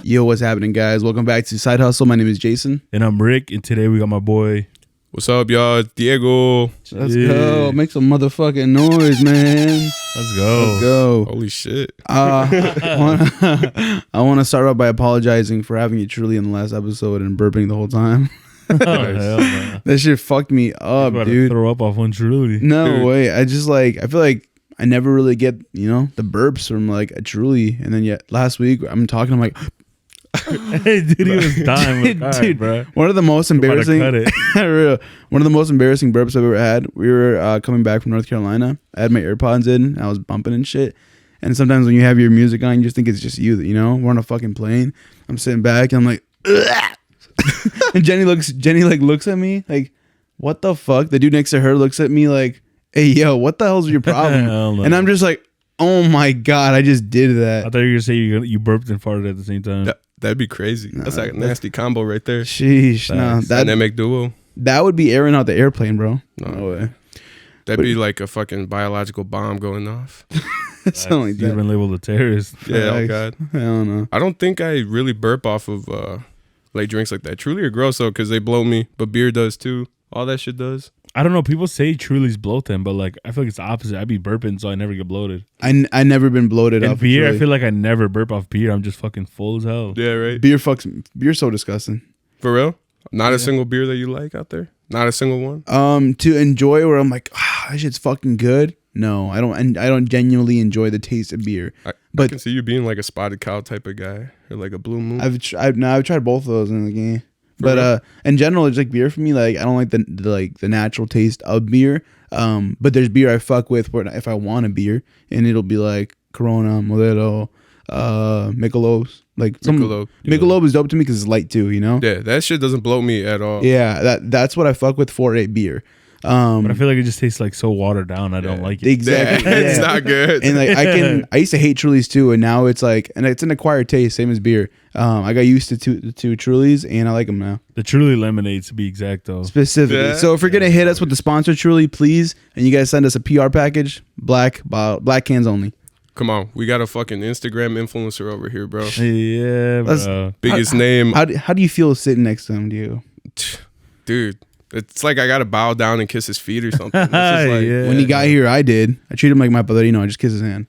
Yo, what's happening, guys? Welcome back to Side Hustle. My name is Jason. And I'm Rick, and today we got my boy. What's up, y'all? It's Diego. Let's go. Make some motherfucking noise, man. Let's go. Let's go. Holy shit. I want to start off by apologizing for having you truly in the last episode and burping the whole time. Oh, hell no. That shit fucked me up, About dude. to throw up off one Truly. No Dude. way. I just I feel like I never really get, the burps from like a Truly. And then yet last week I'm talking, I'm like, Hey, dude, he was dying with God, dude, bro. one of the most embarrassing, Cut it. one of the most embarrassing burps I've ever had. We were coming back from North Carolina. I had my AirPods in. And I was bumping and shit. And sometimes when you have your music on, you just think it's just you. We're on a fucking plane. I'm sitting back and I'm like, ugh. And Jenny looks at me like, what the fuck? The dude next to her looks at me like, hey, yo, what the hell's your problem? Hell no. And I'm just like, oh my God, I just did I that. thought you were going to say you burped and farted at the same time. That'd be crazy. That's like a nasty combo right there. Sheesh, no, Dynamic duo. that would be airing out the airplane, bro. No. way. That'd be like a fucking biological bomb going off. Something like You've that. been labeled a terrorist. Yeah, oh Facts. God. I don't know. I don't think I really burp off of like drinks like that. Truly are gross though, because they blow me, but beer does too. All that shit does. I don't know. People say Truly's bloat them, but like I feel like it's the opposite. I be burping, so I never get bloated. I never been bloated And up. beer, I feel like I never burp off beer. I'm just fucking full as hell. Yeah, right. Beer's so disgusting. For real? Not a single beer that you like out there? Not a single one? To enjoy where I'm like, that shit's fucking good. No, I don't. And I don't genuinely enjoy the taste of beer. I But- can see you being like a Spotted Cow type of guy, or like a Blue Moon. I've tried both of those in the game. For But in general, it's like beer for me. Like I don't like the natural taste of beer. But there's beer I fuck with where if I want a beer, and it'll be like Corona, Modelo, Michelob's. Like Michelob. Michelob is dope to me because it's light too. Yeah, that shit doesn't bloat me at all. Yeah, that's what I fuck with for a beer. But I feel like it just tastes like so watered down. I don't like it. Exactly. Yeah, it's yeah. not good. And like I used to hate Trulies too, and now it's like, and it's an acquired taste, same as beer. I got used to Trulies, and I like them now. The Truly lemonade, to be exact, though. Specifically. Yeah. So if you're gonna hit us with the sponsor Truly, please, and you guys send us a PR package, black cans only. Come on, we got a fucking Instagram influencer over here, bro. Yeah, bro. Biggest name. How do you feel sitting next to him, Diego? Dude, it's like I gotta bow down and kiss his feet or something. It's just like, Yeah. When he got here, I did. I treated him like my padrino. I just kissed his hand.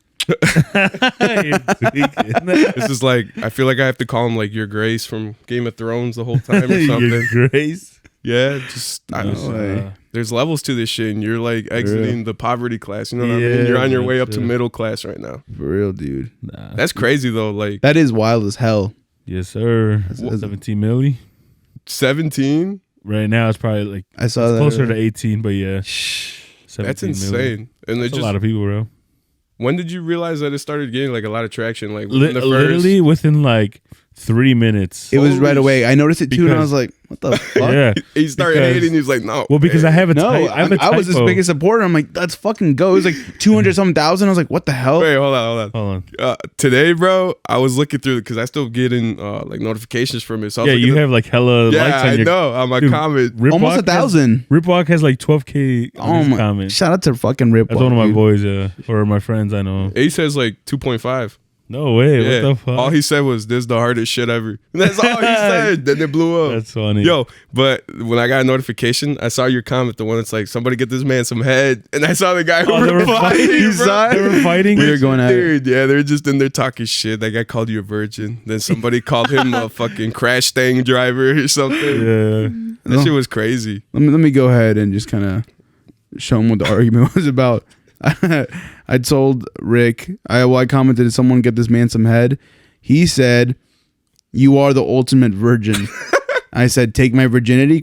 this is like, I feel like I have to call him like Your Grace from Game of Thrones the whole time or something. Your Grace. Yeah, just I don't No know. way. There's levels to this shit, and you're like exiting the poverty class. You know what I mean? Yeah, You're on your way up that's to it. middle class right now. For real, dude. Nah. That's crazy though. Like That is wild as hell. Yes, sir. That's- 17 milli. 17. Right now, it's probably like I saw that. closer to 18, but yeah. That's 17 milli. insane. And That's they a lot of people, bro. when did you realize that it started getting like a lot of traction? Like within the first, Literally within like 3 minutes. It was Holy right away. I noticed it too, and I Because- was like, "What the fuck?" Yeah. he started Because- hating. He's like, no. Well, because I have a No, I have a I was his typo. biggest supporter. I'm like, let's fucking go. It was like 200 something thousand. I was like, what the hell? Wait, hold on. Hold on. Today, bro, I was looking through because I still getting like notifications from it. So I was Yeah, looking you at- have like hella Yeah, likes on I your know. On my Dude, comment. Ripwalk Almost has- 1,000. Ripwalk has like 12K on Oh his my! comments. Shout out to fucking Rip. That's one of my boys, or my friends I know. Ace has like 2.5. No way. Yeah. What the fuck? All he said was, "This is the hardest shit ever." That's all he said. Then it blew up. That's funny. Yo, but when I got a notification, I saw your comment, the one that's like, "Somebody get this man some head," and I saw the guy who Oh, they were replied. fighting, bro. You saw it? They were fighting. We were going at it. Dude, yeah, they're just in there talking shit. That guy called you a virgin. Then somebody called him a fucking crash stang driver or something. Yeah. That shit was crazy. Let me go ahead and just kind of show him what the argument was about. I told Rick, I commented, someone get this man some head. He said, "You are the ultimate virgin." I said, "Take my virginity?" ?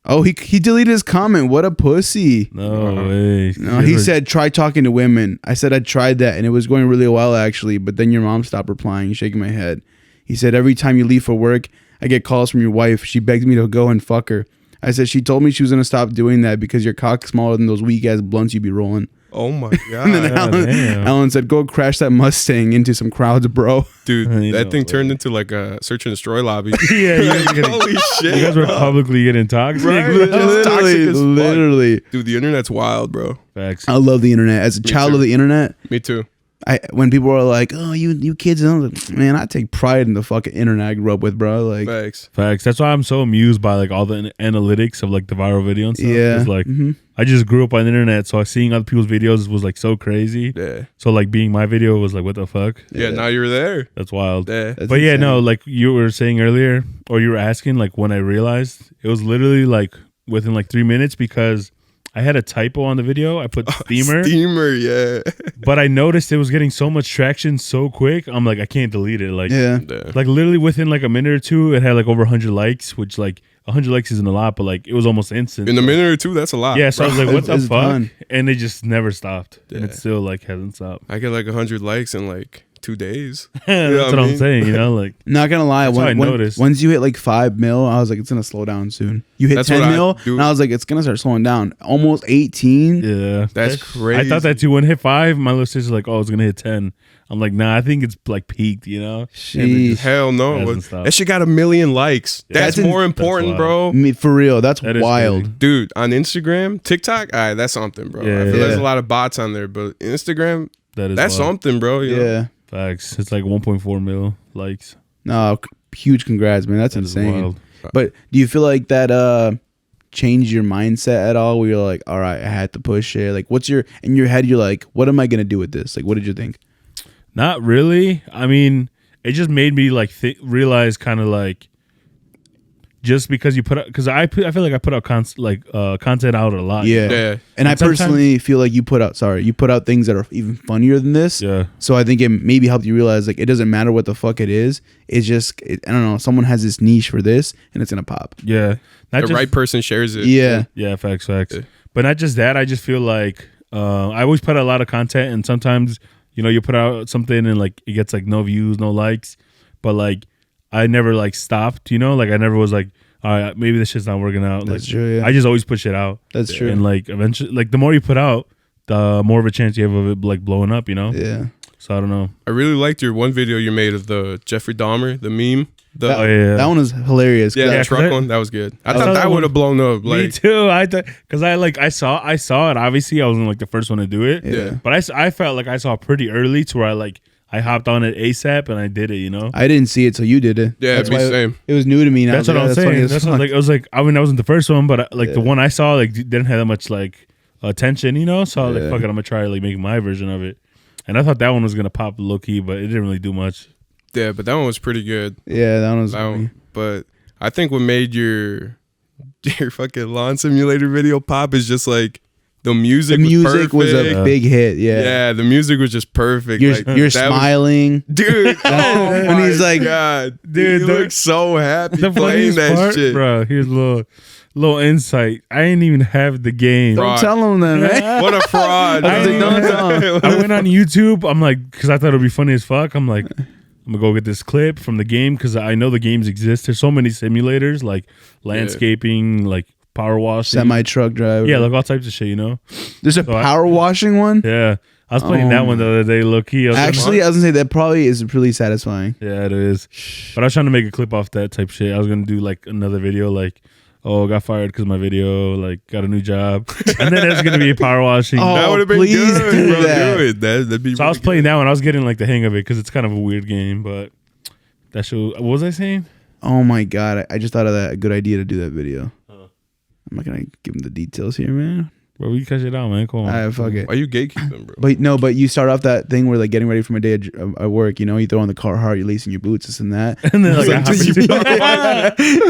Oh, he deleted his comment. What a pussy. No way. No, he said, "Try talking to women." I said, "I tried that and it was going really well actually, but then your mom stopped replying," shaking my head. He said, "Every time you leave for work, I get calls from your wife. She begs me to go and fuck her." I said, "She told me she was going to stop doing that because your cock's smaller than those weak ass blunts you be rolling." Oh my And then god, damn. Alan said, "Go crash that Mustang into some crowds, bro." dude, I that know, thing man. turned into like a search and destroy lobby. Yeah, you guys, getting, Holy shit, you guys were bro. publicly getting toxic. Right. bro. Just toxic Literally, as fuck. literally. Dude, the internet's wild, bro. Facts. I love the internet. As a child too. of the internet, Me too. when people are like, "Oh, you kids," I was like, man, I take pride in the fucking internet I grew up with, bro. Like, Facts. Facts. That's why I'm so amused by like all the analytics of like the viral video and stuff. yeah, It's like mhm. I just grew up on the internet, so seeing other people's videos was like so crazy. Yeah. So like being my video was like, what the fuck? Yeah. Now you're there. That's wild. Yeah. That's But yeah, insane. no, like you were saying earlier, or you were asking, like when I realized it was literally like within like 3 minutes because I had a typo on the video. I put steamer, Steamer. Yeah. but I noticed it was getting so much traction so quick. I'm like, I can't delete it. Like, Yeah, Yeah. like literally within like a minute or two, it had like over 100 likes, which like 100 likes isn't a lot, but like it was almost instant. In a So- minute or two, that's a lot. Yeah, so I was bro. like, what the It's fuck? done. And it just never stopped. And Yeah. it still like hasn't stopped. I get like 100 likes in like 2 days. That's what what I I'm mean? saying, you know? Like, not gonna lie. That's what I noticed. Once you hit like 5 mil, I was like, it's gonna slow down soon. You hit That's 10 what I mil, do. and I was like, it's gonna start slowing down. Almost 18. yeah. That's crazy. I thought that too. When it hit 5, my little sister's like, oh, it's going to hit 10. I'm like, nah, I think it's like peaked, you know? And it Sheesh. just- Hell no. Hasn't stopped. That shit got 1 million likes. Yeah. That's That's more in- important, that's bro. For real, that's That is wild. crazy. Dude, on Instagram, TikTok, all right, that's something, bro. Yeah, I feel yeah. there's a lot of bots on there, but Instagram, That is that's wild. something, bro. You know? Yeah. Facts. It's like 1.4 mil likes. No, huge congrats, man. That's That is insane. wild. But do you feel like that changed your mindset at all? Where you're like, all right, I had to push it. Like, what's your in your head? You're like, what am I gonna do with this? Like, what did you think? Not really. I mean, it just made me like realize kind of like just because you put out, because I feel like I put out content out a lot. Yeah. Yeah. And I And sometimes- personally feel like you put out things that are even funnier than this. Yeah. So I think it maybe helped you realize like it doesn't matter what the fuck it is. It's just I don't know. Someone has this niche for this, and it's gonna pop. Yeah. Not The just, right person shares it. Yeah. Yeah, facts. Yeah. But not just that. I just feel like I always put out a lot of content, and sometimes you put out something and like it gets like no views, no likes, but like I never like stopped. Like I never was like, all right, maybe this shit's not working out. That's Like true. Yeah. I just always push it out, That's true. and like eventually, like the more you put out, the more of a chance you have of it like blowing up. Yeah. So I don't know. I really liked your one video you made of the Jeffrey Dahmer, the meme. The That, Oh, yeah. that one was hilarious. yeah, Yeah, the 'cause truck that- one. That was good. I saw thought that that one. would have blown up. Me Like, too. I thought because I saw it. Obviously, I wasn't like the first one to do it. Yeah. But I felt like I saw it pretty early to where I hopped on it ASAP and I did it. I didn't see it till you did it. yeah, That's me why same. it was new to me. And That's I what was I'm like, saying. that's That's funny what as I was like. I mean, that wasn't the first one, but like the Yeah. one I saw like didn't have that much like attention. So I was like, Yeah. fuck it, I'm gonna try like making my version of it. And I thought that one was gonna pop low key, but it didn't really do much. Yeah, but that one was pretty good. fuck. Yeah, that one was That funny. one- but I think what made your fucking lawn simulator video pop is just like the music. The music was a perfect. big hit. Yeah. Yeah, the music was just perfect. You're, Like, you're that was- smiling. dude. Oh When my he's like- God, Dude, he the- looks so happy The playing funniest that part, shit. bro. Here's a little insight. I didn't even have the game. Bro, Don't tell him that, man. What a fraud! I was like, bro. don't tell him. I went on YouTube. I'm like, because I thought it'd be funny as fuck. I'm like, I'm gonna go get this clip from the game because I know the games exist. There's so many simulators like landscaping, like power washing, Semi truck driver. yeah, like all types of shit. There's a So I- power washing one. Yeah, I was playing Oh. that one the other day, low key. Actually, I was gonna say that probably is really satisfying. yeah, it is. But I was trying to make a clip off that type shit. I was gonna do like another video, like, oh, got fired because my video, like, got a new job, and then it's gonna be power washing. Oh, That would have been please good, do bro. that. Do it. That'd be. So I was really playing good. that one. I was getting like the hang of it because it's kind of a weird game, but that show. What was I saying? Oh my god, I just thought of that. A good idea to do that video. Oh. I'm not gonna give him the details here, man. Bro, we cut it out, man. Come on. Fuck it. Why you gatekeeping, bro? But you start off that thing where like getting ready for my day at work. You throw on the Carhartt, you're lacing your boots, this and that. And then like, I hop into-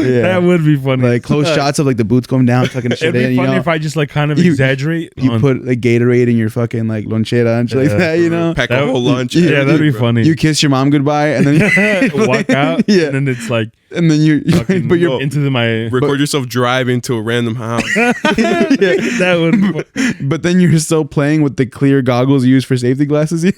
Yeah. that would be funny. Like close shots of like the boots going down, tucking the shit It'd be in. funny if I just like kind of You- exaggerate. You on- put like Gatorade in your fucking like lonchera and shit like Yeah. that. Pack That a whole would- lunch. yeah, that'd be bro. funny. You kiss your mom goodbye and then walk out, Yeah. and then it's like and then you fucking but you're into my. Record yourself driving to a random house. That would. but then you're still playing with the clear goggles you use for safety glasses. You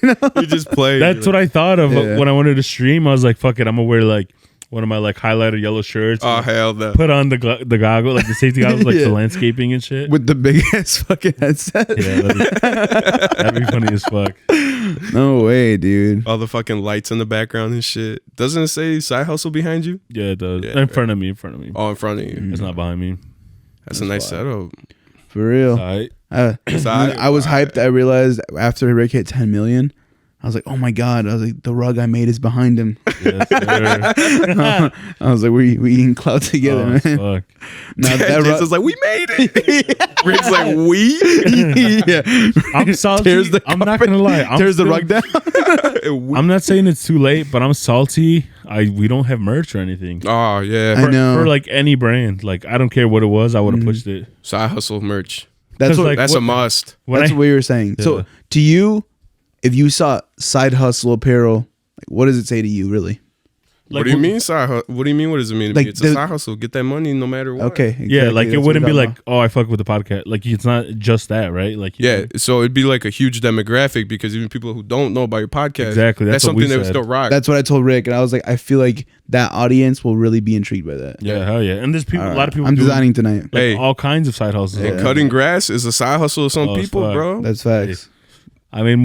just play. That's what I thought of Yeah. when I wanted to stream. I was like, "Fuck it, I'm gonna wear like one of my like highlighter yellow shirts. Oh hell no. Put on the goggle, like the safety goggles, like Yeah. the landscaping and shit. with the big ass fucking headset. Yeah, that'd be funny as fuck. No way, dude. All the fucking lights in the background and shit. Doesn't it say side hustle behind you? Yeah, it does. Yeah, in front of me. Oh, in front of you. It's not behind me. That's a nice setup. For real. All right. I was alright. hyped. I realized after Rick hit 10 million, I was like, oh my god. I was like, the rug I made is behind him. Yes, sir. I was like, we eating clout together, Oh, man. fuck. Now that Jason's rug, like, we made it. Rick's like, we? yeah. I'm salty. Tears the I'm not gonna lie. Tears the rug down. I'm not saying it's too late, but I'm salty. We don't have merch or anything. Oh, yeah. I know. For like any brand. Like I don't care what it was, I would have pushed it. Side hustle merch. That's 'Cause, what. like, That's what- a must. When That's I, what we were saying. Yeah. So to you, if you saw side hustle apparel, like, what does it say to you, really? like, What do you mean side hustle? What do you mean? What does it mean to Like me? It's the- a side hustle. Get that money no matter what. Okay. Yeah, exactly. like it That's wouldn't what be I'm like, oh, I fuck with the podcast. Like it's not just that, right? Like Yeah, so it'd be like a huge demographic because even people who don't know about your podcast, Exactly, that's what something we that would said. still rock. That's what I told Rick, and I was like, I feel like that audience will really be intrigued by that. yeah, hell yeah. And there's people, a lot of people. I'm do, designing tonight. like Hey. all kinds of side hustles. and Yeah. cutting grass is a side hustle of some Oh, it's people, fuck. bro. That's facts. I made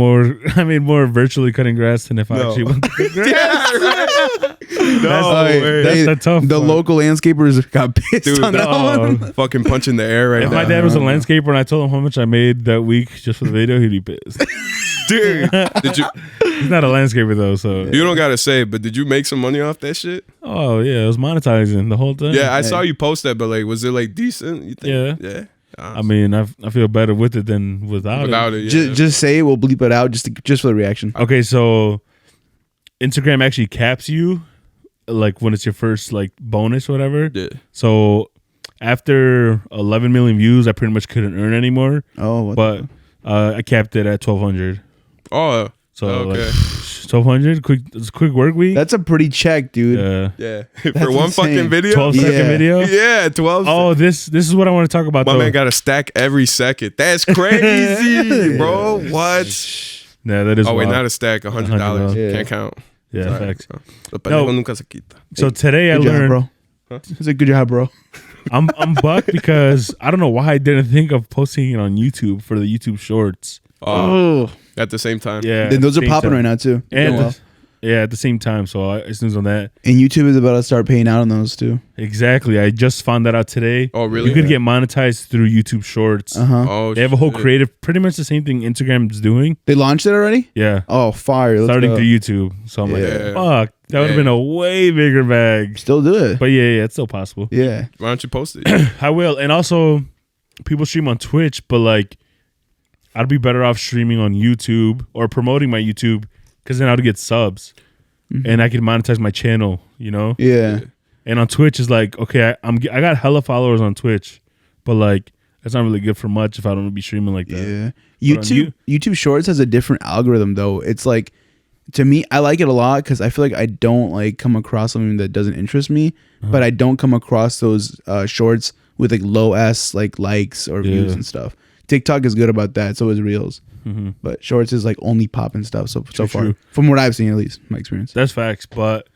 more virtually cutting grass than if I No. actually went to cut grass. No Hey, way. That's the tough The one. local landscapers got pissed Dude, on that Oh. one. Fucking punching the air right If now. my dad was a landscaper and I told him how much I made that week just for the video, he'd be pissed. Dude, did you? He's not a landscaper though, so You don't gotta say, but did you make some money off that shit? oh yeah, it was monetizing the whole time. Yeah, I saw you post that, but like, was it like decent? You think? Yeah. Yeah. I mean, I feel better with it than without Without it. it, yeah. Just say it. We'll bleep it out just for the reaction. Okay, so Instagram actually caps you, like when it's your first like bonus, or whatever. yeah. So after 11 million views, I pretty much couldn't earn anymore. Oh, what But I capped it at 1,200. Oh, So okay. like 1,200, quick work week. that's a pretty check, dude. Yeah, yeah. That's For one insane. fucking video. 12-second Yeah. video. Yeah, 12. Oh, this is what I want to talk about. My though. man got a stack every second. That's crazy, bro. What? Yeah, that is. Oh wait, wild. not a stack. $100. Yeah. Can't count. Yeah, Sorry, facts. bro. Lo pendejo No. nunca se quita. So today I Good job, learned bro. Huh? It's a good job, bro. I'm bucked because I don't know why I didn't think of posting it on YouTube for the YouTube Shorts. Oh, at the same time. Yeah, Then those are same popping time. right now too. They're And doing well. yeah, at the same time. So I snooze on that. And YouTube is about to start paying out on those too. Exactly. I just found that out today. Oh, really? You could get monetized through YouTube Shorts. Oh, They have a whole shit. creative, pretty much the same thing Instagram's doing. They launched it already. Yeah, Oh, fire! Let's starting go. through YouTube. So I'm Yeah. like, fuck, that would have Yeah. been a way bigger bag. Still do it. But yeah, it's still possible. Yeah. Why don't you post it? I will. And also, people stream on Twitch, but like, I'd be better off streaming on YouTube or promoting my YouTube because then I'd get subs and I could monetize my channel, you know? Yeah. And on Twitch is like, okay, I got hella followers on Twitch, but like, that's not really good for much if I don't be streaming like that. Yeah. But on YouTube Shorts has a different algorithm though. It's like, to me, I like it a lot because I feel like I don't like come across something that doesn't interest me, but I don't come across those shorts with like low ass like likes or views Yeah. and stuff. TikTok is good about that. So is Reels, Mhm. but Shorts is like only popping stuff. So far, true. from what I've seen, at least my experience. That's facts. But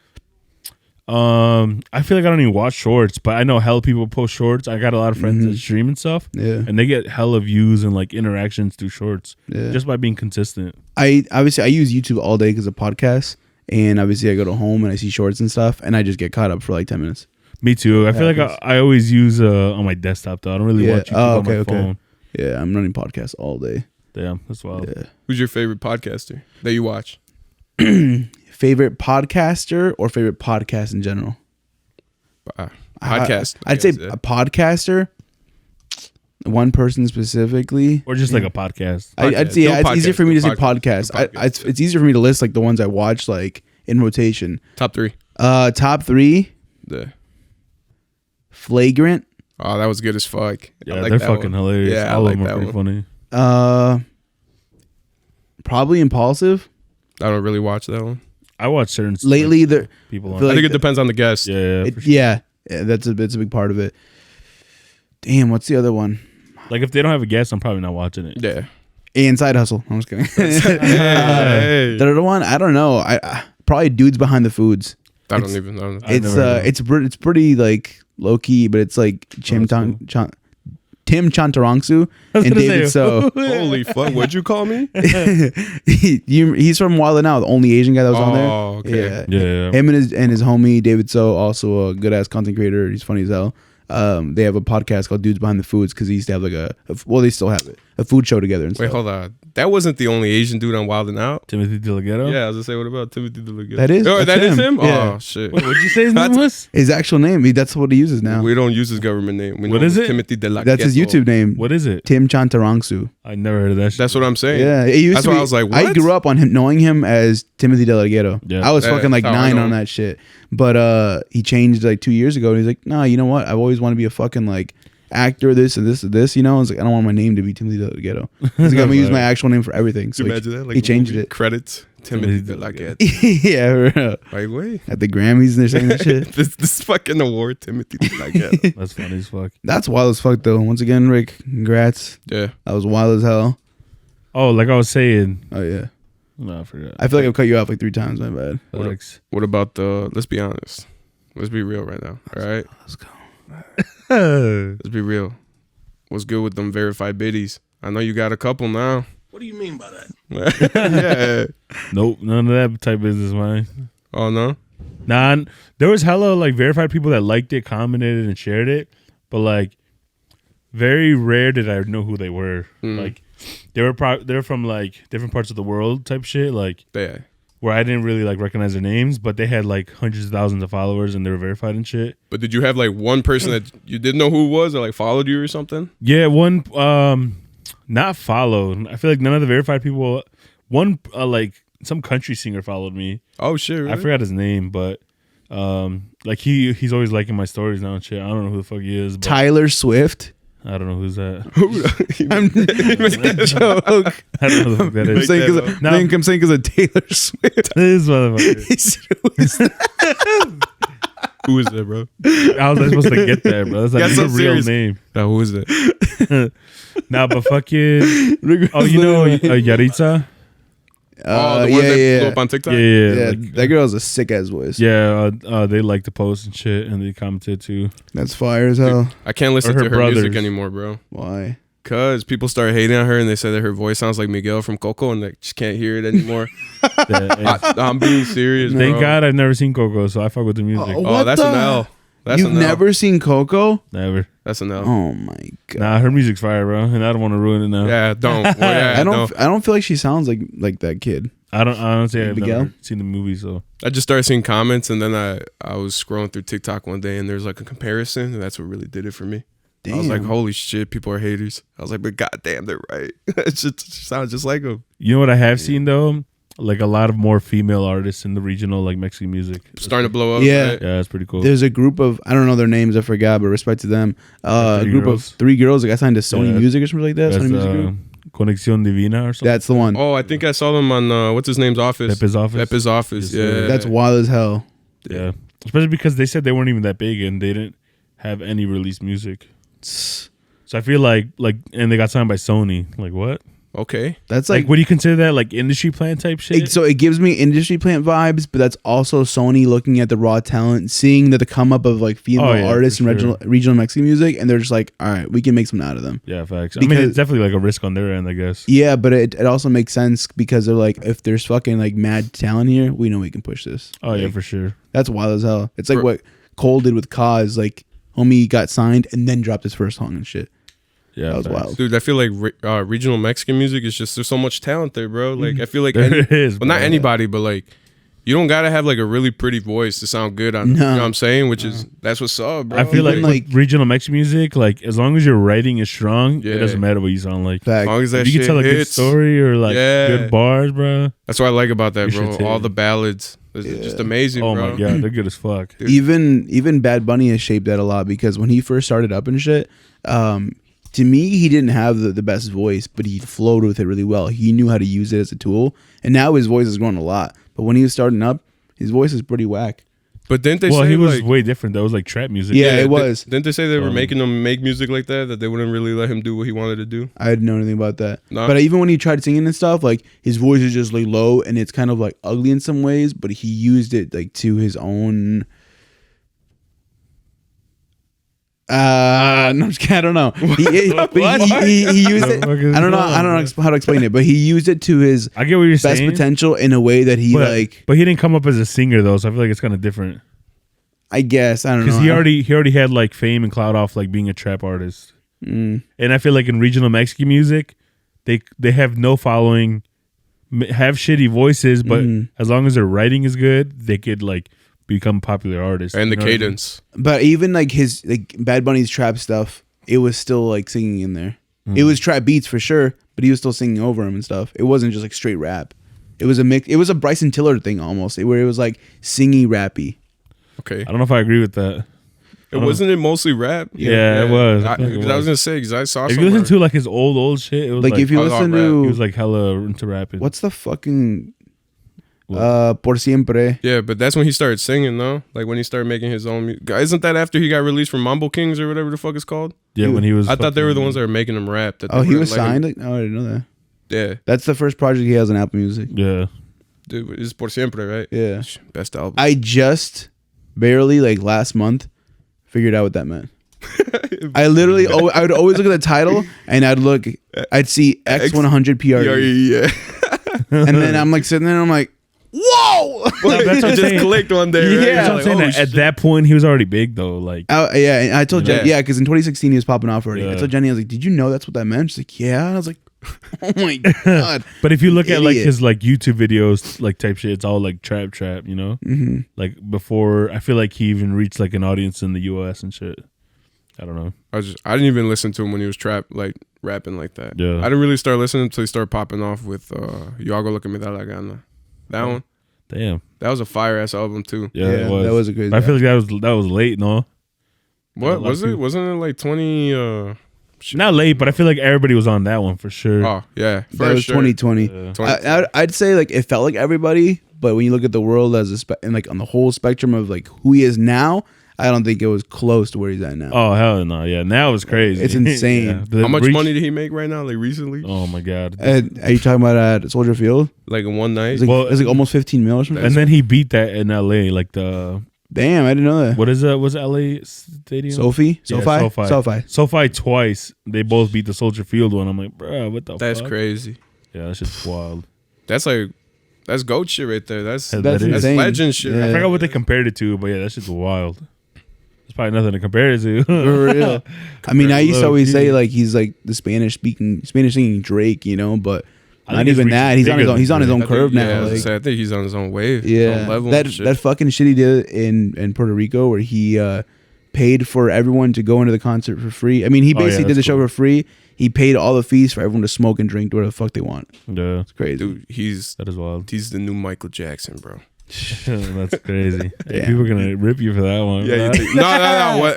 I feel like I don't even watch shorts, but I know hella people post shorts. I got a lot of friends that stream and stuff. Yeah. And they get hella views and like interactions through shorts Yeah. just by being consistent. I use YouTube all day because of podcasts, and obviously I go to home and I see shorts and stuff, and I just get caught up for like 10 minutes. Me too. I feel like happens. I always use on my desktop though. I don't really Yeah. watch YouTube Oh, on my okay. phone. Yeah, I'm running podcasts all day. Damn, that's wild. Yeah. Who's your favorite podcaster that you watch? Favorite podcaster or favorite podcast in general? Podcast. I'd say yeah. a podcaster. One person specifically. Or just like a podcast. I'd Podcast. say No it's easier podcast, for me to no say podcast. podcast. No podcast, It's easier for me to list like the ones I watch like in rotation. Top 3. Top 3: Yeah. Flagrant. Oh, that was good as fuck. Yeah, I like they're that fucking one. hilarious. Yeah, I All like of them that are pretty one. funny. Probably Impulsive. I don't really watch that one. I watch certain Lately, the people I on. feel I like think it depends on the guest. Yeah, for sure. yeah, that's a big part of it. Damn, what's the other one? Like if they don't have a guest, I'm probably not watching it. Yeah. Inside Hustle. I'm just kidding. Hey. The other one, I don't know. I probably Dudes Behind the Foods. I don't even know. I've It's never heard of it's pretty like low key, but it's like Tim Chantarangsu I was and gonna David say, So. Holy fuck. What'd you call me? He's from Wild 'N Out, the only Asian guy that was on there. Oh, okay. Yeah. Yeah. Him and his homie David So, also a good ass content creator. He's funny as hell. They have a podcast called Dudes Behind the Foods because he used to have like they still have it, a food show together and Wait, stuff. hold on. That wasn't the only Asian dude on Wild 'N Out. Timothy DeLaGhetto. Yeah, I was gonna say, what about Timothy DeLaGhetto? That is- Oh, that's that is him. him. Yeah. Oh shit. Wait, what'd you say his name was? His actual name, that's what he uses now. We don't use his government name. We What know is him it? as Timothy DeLaGhetto. That's his YouTube name. What is it? Tim Chantarangsu. I never heard of that shit. That's what I'm saying. Yeah, it used That's to why be. I was like, I what? grew up on him, knowing him as Timothy DeLaGhetto. Yeah. I was Yeah, fucking like that's how I 9 know on him. that shit. But he changed like 2 years ago. And he's like, nah, you know what? I've always wanted to be a fucking like actor, this and this and this. You know, I was like, I don't want my name to be Timothy DeLaGhetto. He's like, I'm gonna use my actual name for everything. So Could you he- imagine that? Like he changed movie it. Credits. Timothy Timothy DeLaGhetto. Yeah, for real. Like, wait. At the Grammys and they're saying that shit. this fucking award, Timothy DeLaGhetto. That's funny as fuck. That's wild as fuck though. Once again, Rick, congrats. Yeah. That was wild as hell. Oh, like I was saying. Oh yeah. No, I forgot. I feel like I've cut you off like 3 times. My bad. Alex. What about the? Let's be honest. Let's be real right now. All right. Let's go. Let's be real. What's good with them verified biddies? I know you got a couple now. What do you mean by that? Yeah. Nope, none of that type business, man. Oh no. Nah, there was hella like verified people that liked it, commented, and shared it, but like very rare did I know who they were. Like they were from like different parts of the world type shit, like Yeah. where I didn't really like recognize their names, but they had like hundreds of thousands of followers and they were verified and shit. But did you have like one person that you didn't know who it was or like followed you or something? Yeah, one not followed. I feel like none of the verified people. One like some country singer followed me. Oh shit. Really? I forgot his name, but like he's always liking my stories now and shit. I don't know who the fuck he is, but Tyler Swift. I don't know who's that. I'm making a joke. I don't know who the fuck that I'm is. saying that because No. I'm saying because of Taylor Swift. This motherfucker. Who is that, bro? How was I supposed to get that, bro? That's like That's his so real serious. name. No, who is that? Nah, but fucking. Oh, you know Yaritza? Oh, the one that blew up on TikTok. Yeah, yeah, like, that girl has a sick ass voice. yeah. They like to post and shit, and they commented too. That's fire as hell. I can't listen Or to her her music brothers. anymore, bro. Why? Cause people started hating on her and they said that her voice sounds like Miguel from Coco and they just can't hear it anymore. Yeah, hey, I'm being serious, bro. thank God I've never seen Coco, so I fuck with the music. Oh, Oh, What that's the- an L. That's You've an L. never seen Coco? Never. That's an L. Oh my god. Nah, her music's fire, bro, and I don't want to ruin it now. Yeah, don't. Well, yeah, I don't. don't. I don't feel like she sounds like that kid. I honestly I've Miguel? never seen the movie, so I just started seeing comments and then I was scrolling through TikTok one day and there's like a comparison and that's what really did it for me. Damn. I was like, holy shit, people are haters. I was like, but goddamn, they're right. It just sounds just like them. you know what I have seen though, like a lot of more female artists in the regional like Mexican music. Starting to blow up. Yeah. right? Yeah, that's pretty cool. There's a group of I don't know their names. I forgot, but respect to them. A Three group girls. of 3 girls that got signed to Sony Yeah. Music or something like that. That's Sony Music Group. Conexión Divina or something. That's the one. Oh, I think I saw them on what's his name's office. Pepe's office. Pepe's office. Yes, sir. Yeah. That's wild as hell. Yeah, especially because they said they weren't even that big and they didn't have any released music. So I feel like and they got signed by Sony. Like what? okay. That's Like, like, would you consider that like industry plan type shit? so it gives me industry plant vibes, but that's also Sony looking at the raw talent, seeing that the come up of like female Oh, yeah, artists for and sure. regional Mexican music, and they're just like, all right, we can make something out of them. Yeah, facts. I mean, Because- it's definitely like a risk on their end, I guess. Yeah, but it also makes sense because they're like, if there's fucking like mad talent here, we know we can push this. Oh yeah, Like, for sure. that's wild as hell. It's like Bro- what Cole did with Cause. Like, homie got signed and then dropped his first song and shit. Yeah, That was facts. wild. Dude, I feel like regional Mexican music is just, there's so much talent there, bro. Like, I feel like, There any, is, well, not bro. anybody, but like, you don't gotta have like a really pretty voice to sound good on. No. You know what I'm saying? Which is that's what's up, bro. I feel like, Even, like- with regional Mexican music, like as long as your writing is strong, Yeah. it doesn't matter what you sound like. as Fact. long as that If you shit can tell a good hits, story or like Yeah. good bars, bro. that's what I like about that, Your bro. shit's All hitting. the ballads, it's just amazing, Oh bro. my god, they're good as fuck. Dude. Even Bad Bunny has shaped that a lot because when he first started up and shit, to me he didn't have the best voice, but he flowed with it really well. He knew how to use it as a tool, and now his voice has grown a lot. But when he was starting up, his voice is pretty whack. But didn't they Well, say he was like, way different. That was like trap music. Yeah, it was. Didn't they say they were Um, making him make music like that they wouldn't really let him do what he wanted to do? I didn't know anything about that. No. But even when he tried singing and stuff, like his voice is just like low and it's kind of like ugly in some ways, but he used it like to his own. No, I'm just kidding. I don't know. He used it. I don't know. I don't know how to explain it, but he used it to his I get what you're best saying. potential in a way that he like. but he didn't come up as a singer though, so I feel like it's kind of different. I guess I don't know. Because he already had like fame and clout off like being a trap artist. Mm. And I feel like in regional Mexican music, they have no following, have shitty voices, but as long as their writing is good, they could like become popular artists. And the You know what I mean? cadence. But even like his like Bad Bunny's trap stuff, it was still like singing in there. It was trap beats for sure, but he was still singing over him and stuff. It wasn't just like straight rap. It was a mix. It was a Bryson Tiller thing almost, where it was like singy rappy. Okay. I don't know if I agree with that. Wasn't it mostly rap? Yeah, it was. I I, feel like it I was was. gonna say because I saw. If you listen to like his old shit, it was Like if you hard listen rap. to he was like hella into rapping. what's the fucking What? Por Siempre. Yeah, but that's when he started singing, though. Like when he started making his own music. Isn't that after he got released from Mambo Kings or whatever the fuck it's called? Yeah, when he was. I thought they were the fucking- ones that were making him rap. That Oh, they he were was letting- signed. Like, no, I didn't know that. Yeah, That's the first project he has on Apple Music. Yeah, dude, it's Por Siempre, right? Yeah. Best album. I just barely like last month figured out what that meant. I literally, I would always look at the title and I'd see X100 PRE, yeah. and then I'm like sitting there and I'm like, whoa! that's what I'm It just saying. clicked one day. Yeah. right? That's what I'm Like, saying. oh, At shit. that point, he was already big though. Like, Yeah, and I told Jenny, Yeah. because in 2016 he was popping off already. I Yeah. told Jenny, I was like, did you know that's what that meant? She's like, yeah. And I was like, oh my god. but if you look at like Idiot. his like YouTube videos, like type shit, it's all like trap, you know. Mm-hmm. Like before, I feel like he even reached like an audience in the U.S. and shit. I don't know. I didn't even listen to him when he was rapping like that. Yeah. I didn't really start listening until he started popping off with Yo Hago Lo Que Me Da La Gana. That one. Damn. That was a fire ass album too. Yeah, it was. that was a good. I feel like that was late, no? What lot was of it? people- Wasn't it like 20? Not late, but I feel like everybody was on that one for sure. Oh yeah, for that was sure. 2020. Yeah. 20. I'd say like it felt like everybody, but when you look at the world as and like on the whole spectrum of like who he is now, I don't think it was close to where he's at now. Oh hell no! Yeah, now it's crazy. It's insane. The How much reach- money did he make right now? Like recently, Oh my god! And are you talking about at Soldier Field? like in one night. It's like, Well, it's like almost 15 mil or something. And then he beat that in L.A. Like the Damn, I didn't know that. what is that? Was it L.A. Stadium? Sophie? Yeah, SoFi? SoFi. SoFi twice. They both beat the Soldier Field one. I'm like, bro, what the? That's fuck? crazy. Yeah, that's just wild. That's goat shit right there. That's That That's is. insane. legend shit. Yeah. I forgot what they compared it to, but yeah, that's just wild. There's probably nothing to compare it to. For real. I mean, I used to Low always key. say like he's like the Spanish singing Drake, you know, but I not think he's even that. He's on bigger his than own Drake. curve Yeah, now. I was gonna Like, say, I think he's on his own wave. his own yeah, level that and shit. that fucking shit he did in Puerto Rico where he paid for everyone to go into the concert for free. I mean, he Oh, yeah, basically did the that's show cool. for free. He paid all the fees for everyone to smoke and drink whatever the fuck they want. Yeah, It's crazy. Dude, he's that is wild. the new Michael Jackson, bro. That's crazy. Hey, Yeah. people are gonna rip you for that one. Yeah, bro.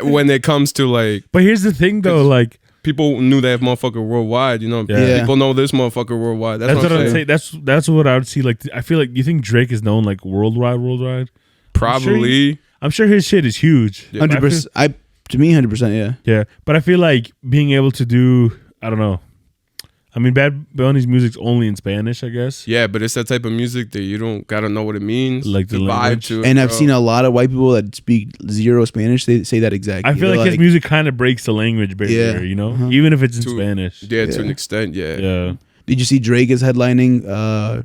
no. When it comes to like But here's the thing, though. Like people knew that motherfucker worldwide, you know. Yeah. People know this motherfucker worldwide. that's what I'm I'd saying. say. That's what I would see. Like I feel like you think Drake is known like worldwide. Probably. I'm sure his shit is huge. Yeah. 100%. To me, 100%. Yeah. Yeah, but I feel like being able to do, I don't know. I mean, Bad Bunny's music's only in Spanish, I guess. Yeah, but it's that type of music that you don't gotta know what it means. Like the to vibe language. to it, And I've bro. seen a lot of white people that speak zero Spanish. They say that exactly. I feel They're like his music kind of breaks the language barrier, Yeah. you know, Uh-huh. even if it's in To- Spanish. Yeah, to Yeah. an extent, yeah. Yeah, Did you see Drake is headlining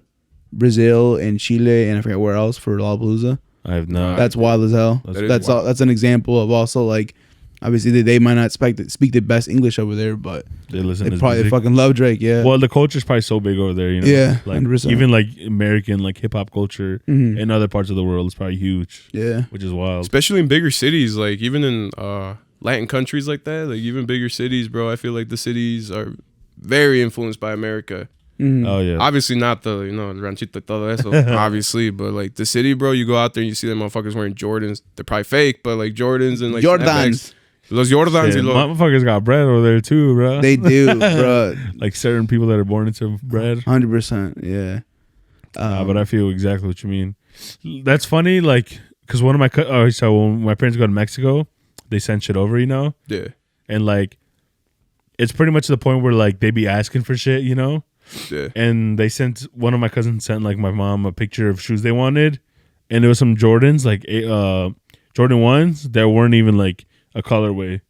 Brazil and Chile and I forget where else for Lollapalooza? I have not. That's wild as hell. That is That's wild. that's an example of also like obviously they might not speak the best English over there, but they listen they to his probably music. fucking love Drake. Yeah. Well, the culture's probably so big over there, you know. Yeah, like 100%. even like American like hip hop culture Mhm. in other parts of the world is probably huge, Yeah. which is wild. Especially in bigger cities, like even in Latin countries like that, like even bigger cities, bro. I feel like the cities are very influenced by America. Mhm. Oh yeah, Obviously not the, ranchito y todo eso, obviously, but like the city, bro, you go out there and you see them motherfuckers wearing Jordans. They're probably fake, but like Jordans and like Jordans. snapbacks. Los Jordans. Shit, y los, motherfuckers got bread over there too, bro. They do, bro. like certain people that are born into bread. 100%. Yeah. But I feel exactly what you mean. That's funny, like, because one of my so when my parents go to Mexico, they send shit over, you know, yeah, and like, it's pretty much to the point where like they be asking for shit, you know, yeah. and they sent one of my cousins sent like my mom a picture of shoes they wanted, and it was some Jordans, like Jordan 1s that weren't even like a colorway.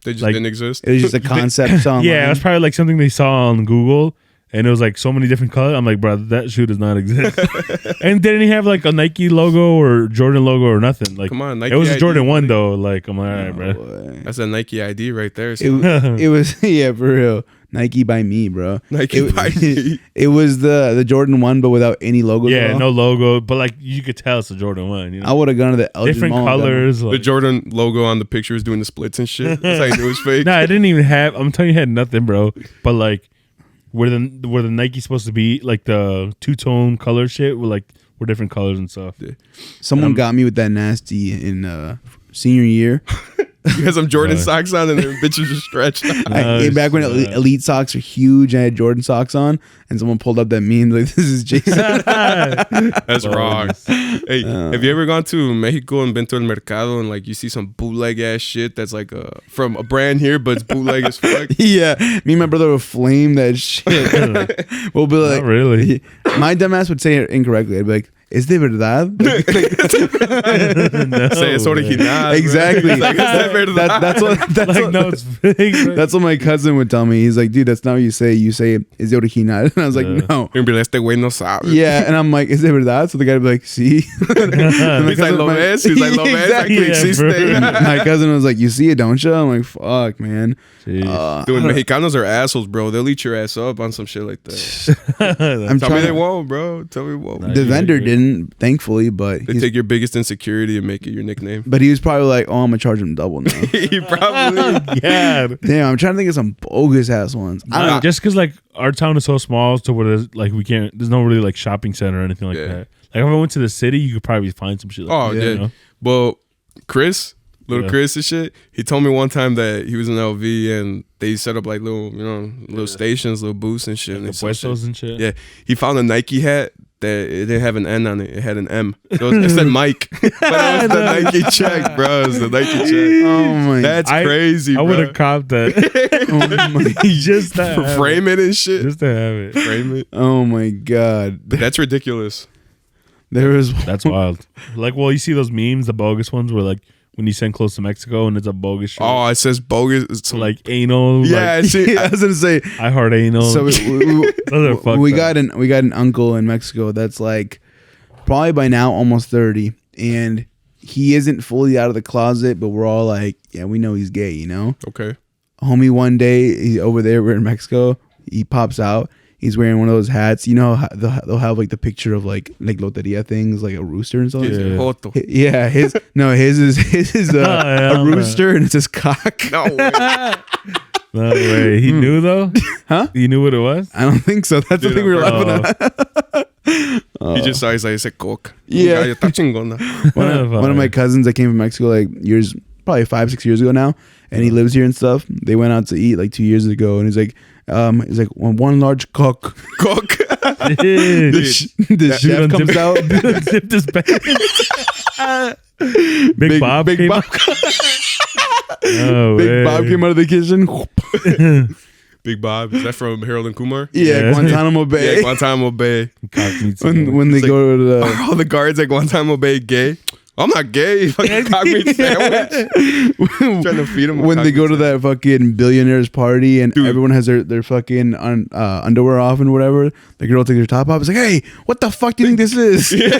They just Like- didn't exist. It was just a concept song. Yeah, it was probably like something they saw on Google, and it was like so many different colors. I'm like, bro, that shoe does not exist. And didn't he have like a Nike logo or Jordan logo or nothing? Like, Come on, Nike it was a ID, Jordan 1 buddy. though. Like, I'm like, all right, bro. Boy. That's a Nike ID right there. It was yeah, for real. Nike by me, bro. Nike it, by me. It was the Jordan 1, but without any logo. Yeah, no logo, but like you could tell it's a Jordan 1. You know? I would have gone to the Elgin Different Mall and done it. colors. The Like, Jordan logo on the picture was doing the splits and shit. That's how you knew it was fake. nah, it didn't even have. I'm telling you, it had nothing, bro. But like, where the Nike's supposed to be, like the 2-tone color shit, were different colors and stuff. Someone got me with that nasty in senior year. You had some Jordan Right. socks on and their bitches are stretched. Back when elite socks were huge, I had Jordan socks on, and someone pulled up that meme like, "This is Jason." That's wrong. Hey, have you ever gone to Mexico and been to El Mercado and like you see some bootleg ass shit that's like from a brand here, but it's bootleg as fuck? Yeah, me and my brother would flame that shit. We'll be like, Not really. My dumbass would say it incorrectly. I'd be like, "Es de verdad?" No, Say it's man. original. Exactly. Like, "Es de verdad?" That's what. No, it's fake. bro. That's what my cousin would tell me. He's like, "Dude, that's not what you say. You say is de original." And I was like, Yeah. "No." You're gonna be like, este güey no sabe. Yeah, and I'm like, "Es de verdad?" So the guy would be like, "See." He's like, lo ves? He's like, lo ves? Exactly. Aquí existe. My cousin was like, "You see it, don't you?" I'm like, "Fuck, man." Jeez. Dude, Mexicanos are assholes, bro. They'll eat your ass up on some shit like that. I'm Tell me trying. they won't, bro. Tell me they won't. Nice. The Yeah, vendor agree. didn't, thankfully, but They take your biggest insecurity and make it your nickname. but he was probably like, "Oh, I'm gonna charge him double now." He probably. Yeah. Damn, I'm trying to think of some bogus ass ones. I don't know. Just because like our town is so small to where there's, like we can't. There's no really like shopping center or anything like Yeah. that. Like if I went to the city, you could probably find some shit. Like Oh, that, yeah. you know? Well, Chris, little Yeah. Chris and shit, he told me one time that he was in LV and they set up like little, little stations, little booths and shit. and The they sell shit. puestos and shit. Yeah. He found a Nike hat that it didn't have an N on it. It had an M. It said Mike. But it was the Nike check, bro. It was the Nike check. Oh my! That's I- crazy, I bro. would have copped that. oh my! Just to have Frame it and shit. Just to have it. Frame it. Oh my God! That's ridiculous. There was That's wild. Like, well, you see those memes, the bogus ones, where like when you send close to Mexico and it's a bogus shirt. Oh, it says bogus. It's So like anal. yeah, Like, see, I was gonna say. I heart anal. So Those are fucked we up. got an uncle in Mexico that's like probably by now almost 30, and he isn't fully out of the closet, but we're all like, yeah, we know he's gay, you know. okay. Homie, one day he's over there, we're in Mexico. He pops out. He's wearing one of those hats. You know, how they'll have like the picture of like loteria things, like a rooster and stuff. Yeah. Joto. Yeah, his is Yeah, a rooster and it's his cock. No way. No way. He knew though? Huh? He knew what it was? I don't think so. That's the Dude, thing we were Oh. laughing at. He just saw he's like, ese coke. Yeah. Ya está chingona. One of my cousins that came from Mexico like years, probably 5-6 years ago now, and he lives here and stuff. They went out to eat like 2 years ago, and he's like, one large cock. Coke. The, the chef comes out. Zipped his pants. Big Bob Big came Bob, No Big way. Bob came out of the kitchen. Big Bob. Is that from Harold and Kumar? Yeah, Yeah. Guantanamo Bay. Yeah, Guantanamo Bay. Cock meets when they It's go to the. Are all the guards at Guantanamo Bay gay? I'm not gay. You fucking cock meat sandwich. Trying to feed him. a When cock they go meat to that fucking billionaires party and Dude. everyone has their fucking underwear off and whatever, the girl takes her top off. It's like, hey, what the fuck do you think this is? Yeah.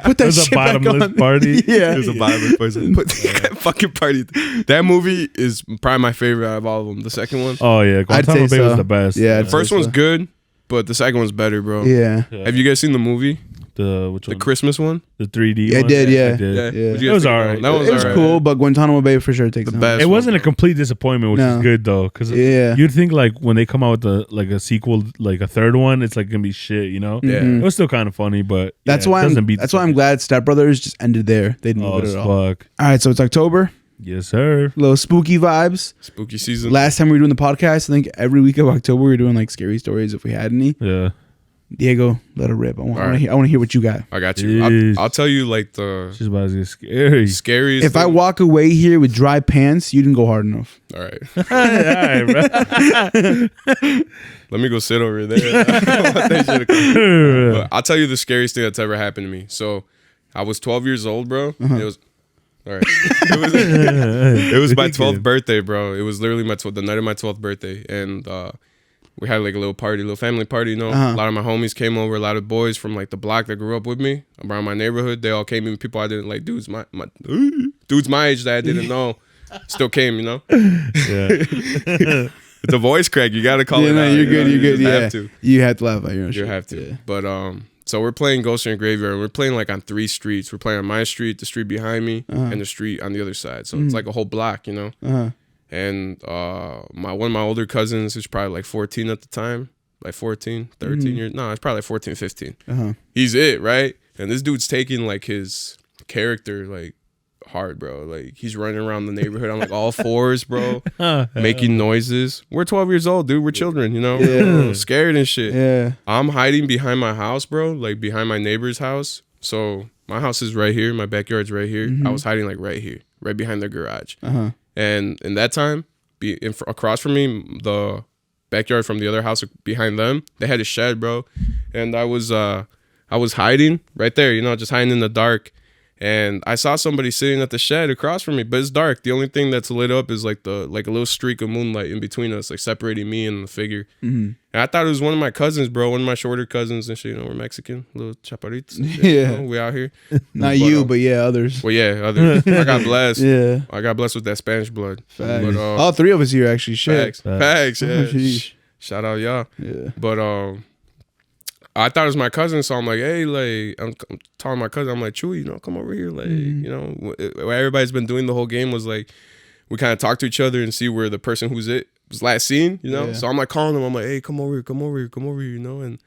Put that It was a shit back bottomless on. party. Yeah. There's a violent person. But that fucking party. That movie is probably my favorite out of all of them. The second one. Oh yeah, Guantanamo say Bay was so. the best. Yeah, I'd The first say one's so. good, but the second one's better, bro. Yeah. Yeah. Have you guys seen the movie? The which The one? Christmas one? The 3D. Yeah, I one? did, yeah. I did. Yeah. What'd you It guys was think, alright. bro? That It was alright. cool, but Guantanamo Bay for sure takes The the best. It wasn't a bro. complete disappointment, which No. is good though, because Yeah. you'd think like when they come out with a sequel, like a third one, it's like gonna be shit, you know? Yeah. Mhm. It was still kind of funny, but That's yeah, why it doesn't I'm. beat That's the why I'm second. glad Step Brothers just ended there. They didn't Oh, move as it at all. fuck. All right, so it's October. Yes, sir. Little spooky vibes. Spooky season. Last time we were doing the podcast, I think every week of October we were doing like scary stories if we had any. Yeah. Diego, let it rip. I want right. to hear what you got. I got you. Jeez. I'll tell you like the She's about to get scary. scariest. If I thing- walk away here with dry pants, you didn't go hard enough. All right. Alright, bro. Let me go sit over there. I want that shit to come. But I'll tell you the scariest thing that's ever happened to me. So I was 12 years old, bro. It was all right. It was my 12th birthday, bro. It was literally the night of my 12th birthday, and we had like a little party, little family party, you know. Uh-huh. A lot of my homies came over, a lot of boys from like the block that grew up with me around my neighborhood. They all came, even people I didn't like, dudes my age that I didn't know still came, you know. Yeah. The voice crack, you gotta call Yeah, it no, out. you're you know, good. You're you good. just Yeah, have to. you have to laugh at your own You shit. have to. Yeah. But so we're playing Ghost in Graveyard. We're playing like on 3 streets. We're playing on my street, the street behind me, and the street on the other side. So it's like a whole block, you know. Uh-huh. And one of my older cousins, who's probably like 14 at the time, like 14, 13 years. No, it's probably like 14, 15. Uh-huh. He's it, right? And this dude's taking like his character like hard, bro. Like he's running around the neighborhood on like all fours, bro, making noises. We're 12 years old, dude. We're children, you know. Yeah. We're scared and shit. Yeah. I'm hiding behind my house, bro, like behind my neighbor's house. So my house is right here. My backyard's right here. I was hiding like right here, right behind their garage. Uh-huh. And in that time, across from me, the backyard from the other house behind them, they had a shed, bro. And I was hiding right there, you know, just hiding in the dark. And I saw somebody sitting at the shed across from me, but it's dark. The only thing that's lit up is like a little streak of moonlight in between us, like separating me and the figure. And I thought it was one of my cousins, bro, one of my shorter cousins and shit. You know, we're Mexican, little chaparritos. and shit, Yeah. you know, we out here. Not you, but yeah, others. Well, yeah, others. I got blessed. Yeah. I got blessed with that Spanish blood. Facts. But, All 3 of us here actually. Shit. Facts, yeah. Sheesh. Shout out y'all. Yeah. But I thought it was my cousin, so I'm like, hey, like, I'm telling my cousin, I'm like, Chewy, you know, come over here, like, you know, what everybody's been doing the whole game was like, we kind of talk to each other and see where the person who's it was last seen, you know. Yeah. So I'm like calling him, I'm like, hey, come over here, you know, and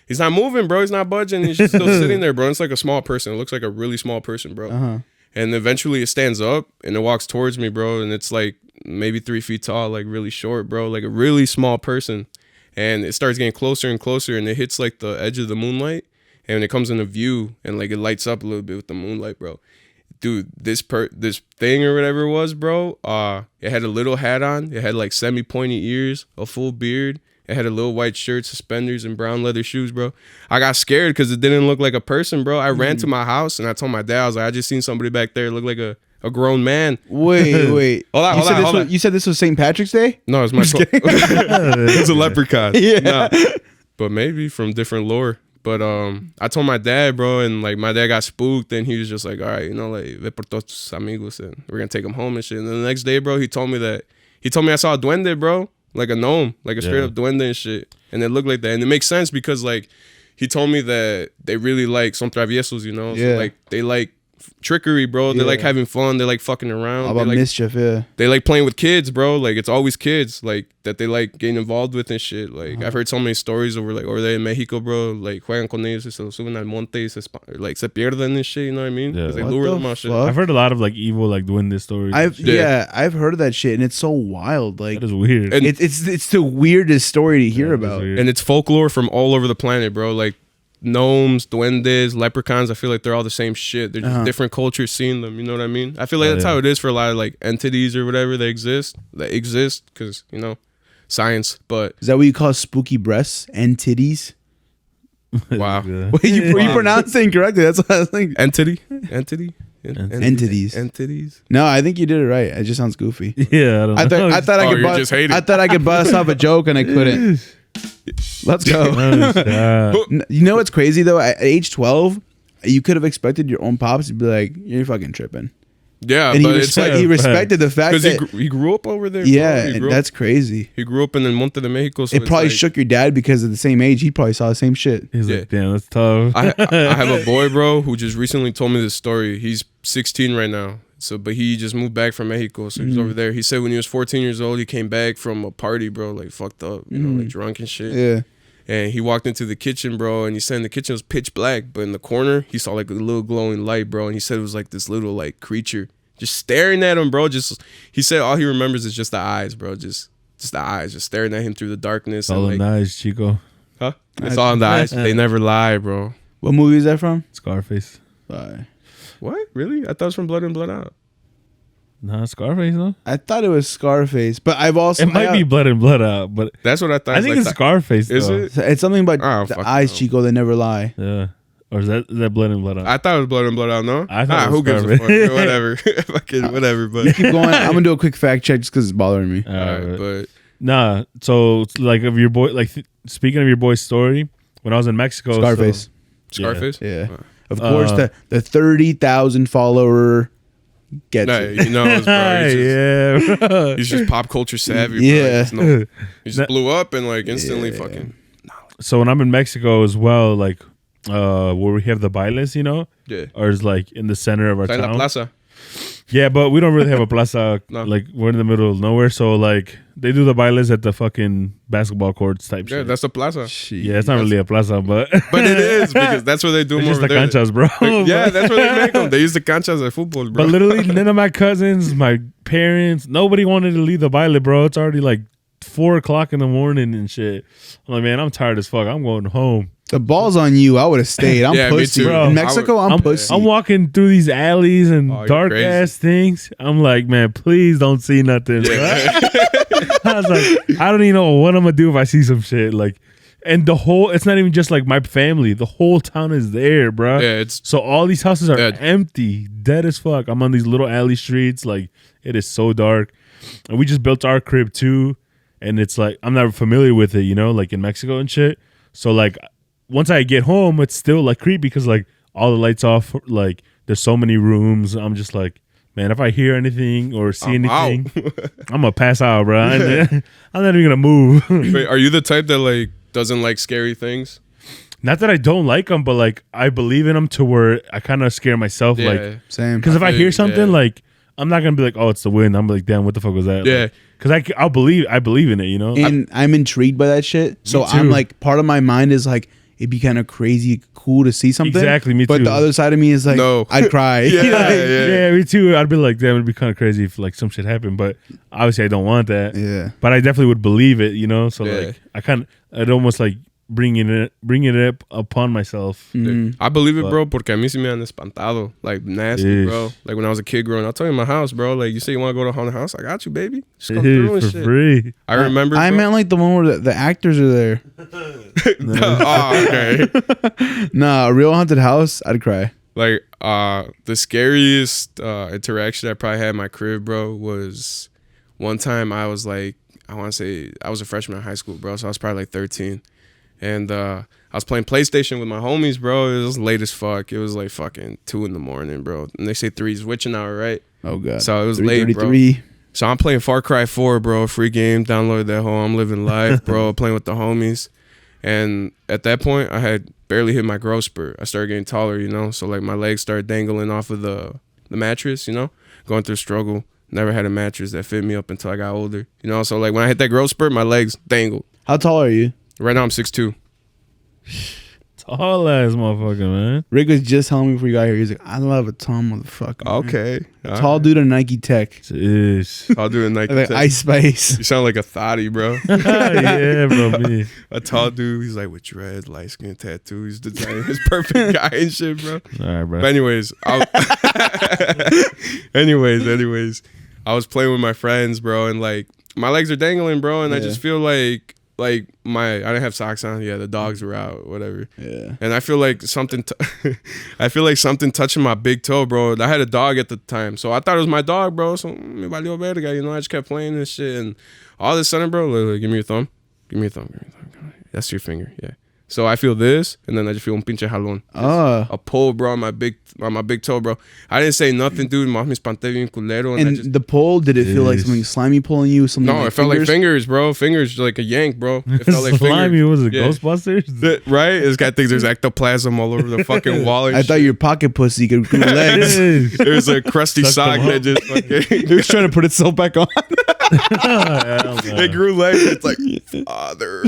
he's not moving, bro, he's not budging, he's just still sitting there, bro. It's like a small person, it looks like a really small person, bro. Uh-huh. And eventually it stands up and it walks towards me, bro, and it's like maybe 3 feet tall, like really short, bro, like a really small person. And it starts getting closer and closer, and it hits like the edge of the moonlight, and it comes into view, and like it lights up a little bit with the moonlight, bro. Dude, this thing or whatever it was, bro, it had a little hat on. It had like semi-pointy ears, a full beard. It had a little white shirt, suspenders, and brown leather shoes, bro. I got scared because it didn't look like a person, bro. I ran to my house, and I told my dad, I was like, I just seen somebody back there look like a grown man. Wait. Hold on. You said this was St. Patrick's Day? No, it's my it's a leprechaun. Yeah. Nah. But maybe from different lore. But I told my dad, bro, and like my dad got spooked, and he was just like, all right, you know, like ve por todos tus amigos, and we're gonna take him home and shit. And then the next day, bro, he told me I saw a duende, bro, like a gnome, like a straight up duende and shit. And it looked like that. And it makes sense because like he told me that they really like son traviesos, you know? Yeah. So like they like trickery, bro. They like having fun. They like fucking around. All about they like, mischief, yeah. they like playing with kids, bro. Like it's always kids, like that they like getting involved with and shit. Like I've heard so many stories over there in Mexico, bro. Like juegan con ellos, y se los suben al monte, y se pierden and shit. You know what I mean? Yeah. 'Cause they What lure the them out shit. fuck? I've heard a lot of like evil, like doing this stories. I've Yeah. I've heard of that shit, and it's so wild. Like That is weird. And- it's the weirdest story to hear That is about. weird. And it's folklore from all over the planet, bro. Like gnomes, duendes, leprechauns. I feel like they're all the same shit. They're just different cultures seeing them. You know what I mean? I feel like that's how it is for a lot of like entities or whatever that exist because you know science. But Is that what you call spooky breasts and titties? wow, Yeah. Wait, you pronounced it incorrectly. That's what I was thinking. entity. Entities. No, I think you did it right. It just sounds goofy. Yeah, I don't know. I thought I Oh, could you're bust. just hating. I thought I could bust off a joke and I couldn't. Let's go. You know what's crazy though? At age 12, you could have expected your own pops to be like, "You're fucking tripping," Yeah, and but it's like he respected the fact because that he grew up over there. yeah, bro. and that's crazy. He grew up in El Monte de Mexico. So It it's probably like, shook your dad because of the same age. He probably saw the same shit. He's Yeah. like, damn, that's tough. I have a boy, bro, who just recently told me this story. He's 16 right now. So, but he just moved back from Mexico, so he's over there. He said when he was 14 years old, he came back from a party, bro, like fucked up, you know, like drunk and shit. Yeah. And he walked into the kitchen, bro, and he said the kitchen was pitch black, but in the corner, he saw like a little glowing light, bro, and he said it was like this little like creature just staring at him, bro. Just he said all he remembers is just the eyes, bro, just the eyes, just staring at him through the darkness. All And the like, nice, Chico. huh? It's all in the eyes. They never lie, bro. What movie is that from? Scarface. What? Really? I thought it was from Blood and Blood Out. Nah, Scarface, no? I thought it was Scarface, but I've also It might be Blood and Blood Out, but That's what I thought. I think it's like Scarface, Is though. it? It's something about Oh, the fuck eyes, no. Chico. They never lie. Yeah. Or is that Blood and Blood Out? I thought it was Blood and Blood Out, no? I thought it was who gives a fuck? Scarface. Whatever. Fucking whatever, but Keep going. I'm gonna do a quick fact check just because it's bothering me. All alright, right. but Nah. So like of your boy, like speaking of your boy's story, when I was in Mexico, Scarface. Scarface. Yeah. Of course, the 30,000 follower gets Nah, it. you know, bro. Yeah, bro. He's just pop culture savvy. Bro. Yeah. He just blew up and like instantly fucking. So when I'm in Mexico as well, like where we have the bailes, you know, Yeah. or it's like in the center of our Está en la town. plaza. Yeah, but we don't really have a plaza. No. Like we're in the middle of nowhere, so like they do the bailes at the fucking basketball courts type Yeah, shit. that's the plaza. Yeah, it's not really a plaza, but But it is because that's where they do it's more just the over there. canchas, bro. Yeah, that's where they make them. They use the canchas at football, bro. But literally, none of my cousins, my parents, nobody wanted to leave the baile, bro. It's already like 4:00 in the morning and shit. I'm like, man, I'm tired as fuck. I'm going home. The ball's on you. I would have stayed. I'm Yeah, me pussy. too. Bro, In Mexico, I'm pussy. I'm walking through these alleys and Oh, you're dark crazy. ass things. I'm like, man, please don't see nothing. bro. I was like, I don't even know what I'm gonna do if I see some shit. Like, and it's not even just like my family. The whole town is there, bro. Yeah, it's So all these houses are Dead. empty, dead as fuck. I'm on these little alley streets. Like, it is so dark. And we just built our crib too. And it's like, I'm not familiar with it, you know, like in Mexico and shit. So like, once I get home, it's still like creepy because like all the lights off. Like, there's so many rooms. I'm just like, man, if I hear anything or see I'm anything, out. I'm gonna pass out, bro. I'm not even gonna move. Wait, are you the type that like doesn't like scary things? Not that I don't like them, but like I believe in them to where I kind of scare myself. Yeah. Like, Same. because if I feel hear you, something, yeah. like I'm not gonna be like, oh, it's the wind. I'm like, damn, what the fuck was that? Yeah. Because I believe in it, you know. And I'm intrigued by that shit. So Me too. I'm like, part of my mind is like, it'd be kind of crazy cool to see something. Exactly, me But too. the other side of me is like, No. I'd cry. Yeah. yeah, me too. I'd be like, damn, it'd be kind of crazy if like some shit happened. But obviously, I don't want that. Yeah. But I definitely would believe it, you know. So Yeah. like, I'd almost like bringing it up upon myself. Mhm. I believe it, But- bro, porque a mí sí me han espantado. Like, nasty, Ish. bro. Like, when I was a kid growing up, I'll tell you in my house, bro. Like, you say you want to go to a haunted house? I got you, baby. Just come through and For shit. free. I remember, I bro. meant like the one where the actors are there. Oh, okay. Nah, a real haunted house, I'd cry. Like, the scariest interaction I probably had in my crib, bro, was one time I was like, I want to say, I was a freshman in high school, bro. So I was probably like 13. And I was playing PlayStation with my homies, bro. It was late as fuck. It was like fucking 2 a.m, bro. And they say 3's witching hour, right? Oh god. So it was late, bro. 3:33. So I'm playing Far Cry 4, bro. Free game. Downloaded that home. I'm living life, bro. Playing with the homies. And at that point, I had barely hit my growth spurt. I started getting taller, you know? So like my legs started dangling off of the mattress, you know? Going through struggle. Never had a mattress that fit me up until I got older. You know? So like when I hit that growth spurt, my legs dangled. How tall are you? Right now I'm 6'2". Tall ass motherfucker, man. Rick was just telling me before you got here. He's like, I love a tall motherfucker. man. Okay. Tall dude in Nike Tech. Ish. I'll do it Nike. Like Tech. Ice Spice. You sound like a thotty, bro. Yeah, bro, me. A tall dude. He's like with dread, light skin tattoo. He's designing his perfect guy and shit, bro. All right, bro. But anyways, anyways, I was playing with my friends, bro, and like my legs are dangling, bro, and I Yeah. just feel like I didn't have socks on. Yeah, the dogs were out, whatever. Yeah. And I feel like something touching my big toe, bro. I had a dog at the time, so I thought it was my dog, bro. So me valió verga, you know. I just kept playing this shit, and all of a sudden, bro, like, give me your thumb. Give me your thumb. That's your finger, yeah. So I feel this, and then I just feel un pinche jalón. A pull, bro, on my big toe, bro. I didn't say nothing, dude. Me espanté bien culero. And I And just, the pull, did it feel like Yes. something slimy pulling you? Something no, like it felt like fingers? fingers, bro. Fingers like a yank, bro. It felt like Slimy, fingers. was it Yeah. Ghostbusters? Right? This guy thinks there's ectoplasm all over the fucking wall. And I thought shit. your pocket pussy could glue legs. Ish. It was a crusty Sucked sock them that up. just fucking. He was trying to put itself back on. Hell no. It grew legs. It's like, father.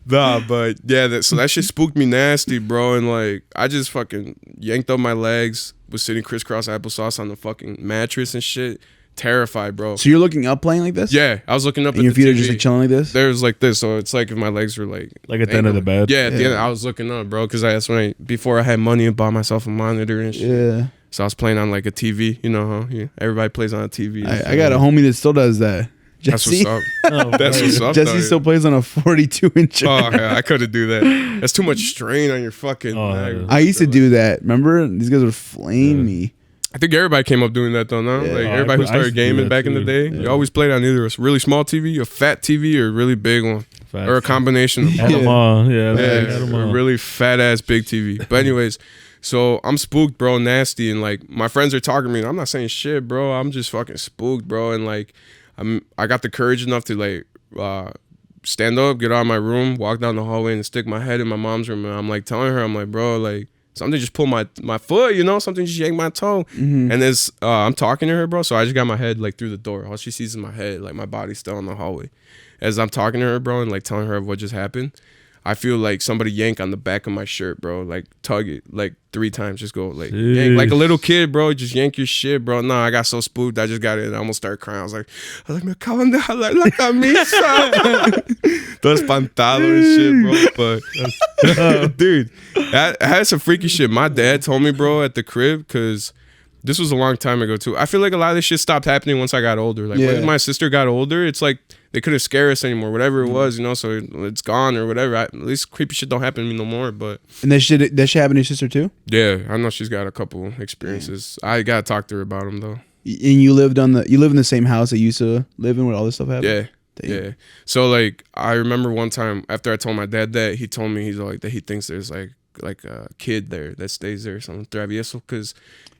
Nah, but yeah, so that shit spooked me nasty, bro. And like, I just fucking yanked up my legs, was sitting crisscross applesauce on the fucking mattress and shit. Terrified, bro. So you're looking up playing like this? Yeah, I was looking up And at your the feet are TV. just like chilling like this? There's like this, so it's like if my legs were like Like at the end of the dangling. bed? Yeah, at the Yeah. end, I was looking up, bro, because that's when before I had money and bought myself a monitor and shit. Yeah. So I was playing on like a TV, you know, huh? Yeah, everybody plays on a TV. I got a homie that still does that. That's Jesse. what's up. Oh, That's bro. what's up. Jesse though. still plays on a 42-inch. Oh yeah, I couldn't do that. That's too much strain on your fucking. Oh, neck. yeah. I used to do that. Remember? These guys would flame me. I think everybody came up doing that though. No, Yeah. like Oh, everybody who I used started to do gaming that back in the too. day, Yeah. you always played on either a really small TV, a fat TV, or a really big one, Facts. or a combination of Had both. them all. Yeah, Yeah, had them a all. really fat ass big TV. But anyways, so I'm spooked, bro, nasty, and like my friends are talking to me. And I'm not saying shit, bro. I'm just fucking spooked, bro, and like I got the courage enough to like stand up, get out of my room, walk down the hallway, and stick my head in my mom's room. And I'm like telling her, I'm like, bro, like something just pulled my foot, you know, something just yanked my toe. And as I'm talking to her, bro, so I just got my head like through the door. All she sees is my head, like my body's still in the hallway. As I'm talking to her, bro, and like telling her what just happened, I feel like somebody yank on the back of my shirt, bro. Like tug it like 3 times. Just go like yank. Like a little kid, bro. Just yank your shit, bro. No, I got so spooked. I just got it. And I almost started crying. I was like, me acaban de jalar la camisa. Todo espantado and shit, bro. But dude, I had some freaky shit. My dad told me, bro, at the crib, because this was a long time ago too. I feel like a lot of this shit stopped happening once I got older. Like when my sister got older, it's like they couldn't scare us anymore, whatever it was, you know. So it's gone or whatever. At least creepy shit don't happen to me no more. But And that shit happened to your sister too? yeah, I know she's got a couple experiences. I gotta talk to her about them though. And you live in the same house that you used to live in when all this stuff happened? Yeah. Damn. Yeah. So like I remember one time after I told my dad that, he told me he's like that he thinks there's like a kid there that stays there, some travieso, because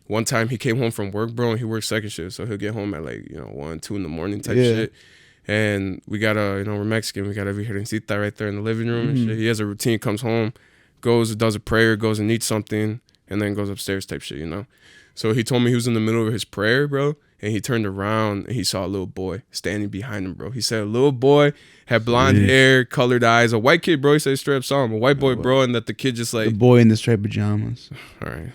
one time he came home from work, bro, and he works second shift, so he'll get home at like 1, 2 in the morning type shit. And we got we're Mexican, we got a virgencita right there in the living room and shit. He has a routine, comes home, goes, does a prayer, goes and eats something, and then goes upstairs type shit, you know. So he told me he was in the middle of his prayer, bro, and he turned around and he saw a little boy standing behind him, bro. He said a little boy had blonde hair, colored eyes, a white kid, bro. He said straight up saw him, a white boy, bro, and that the kid just The like, boy in the striped pajamas. all right,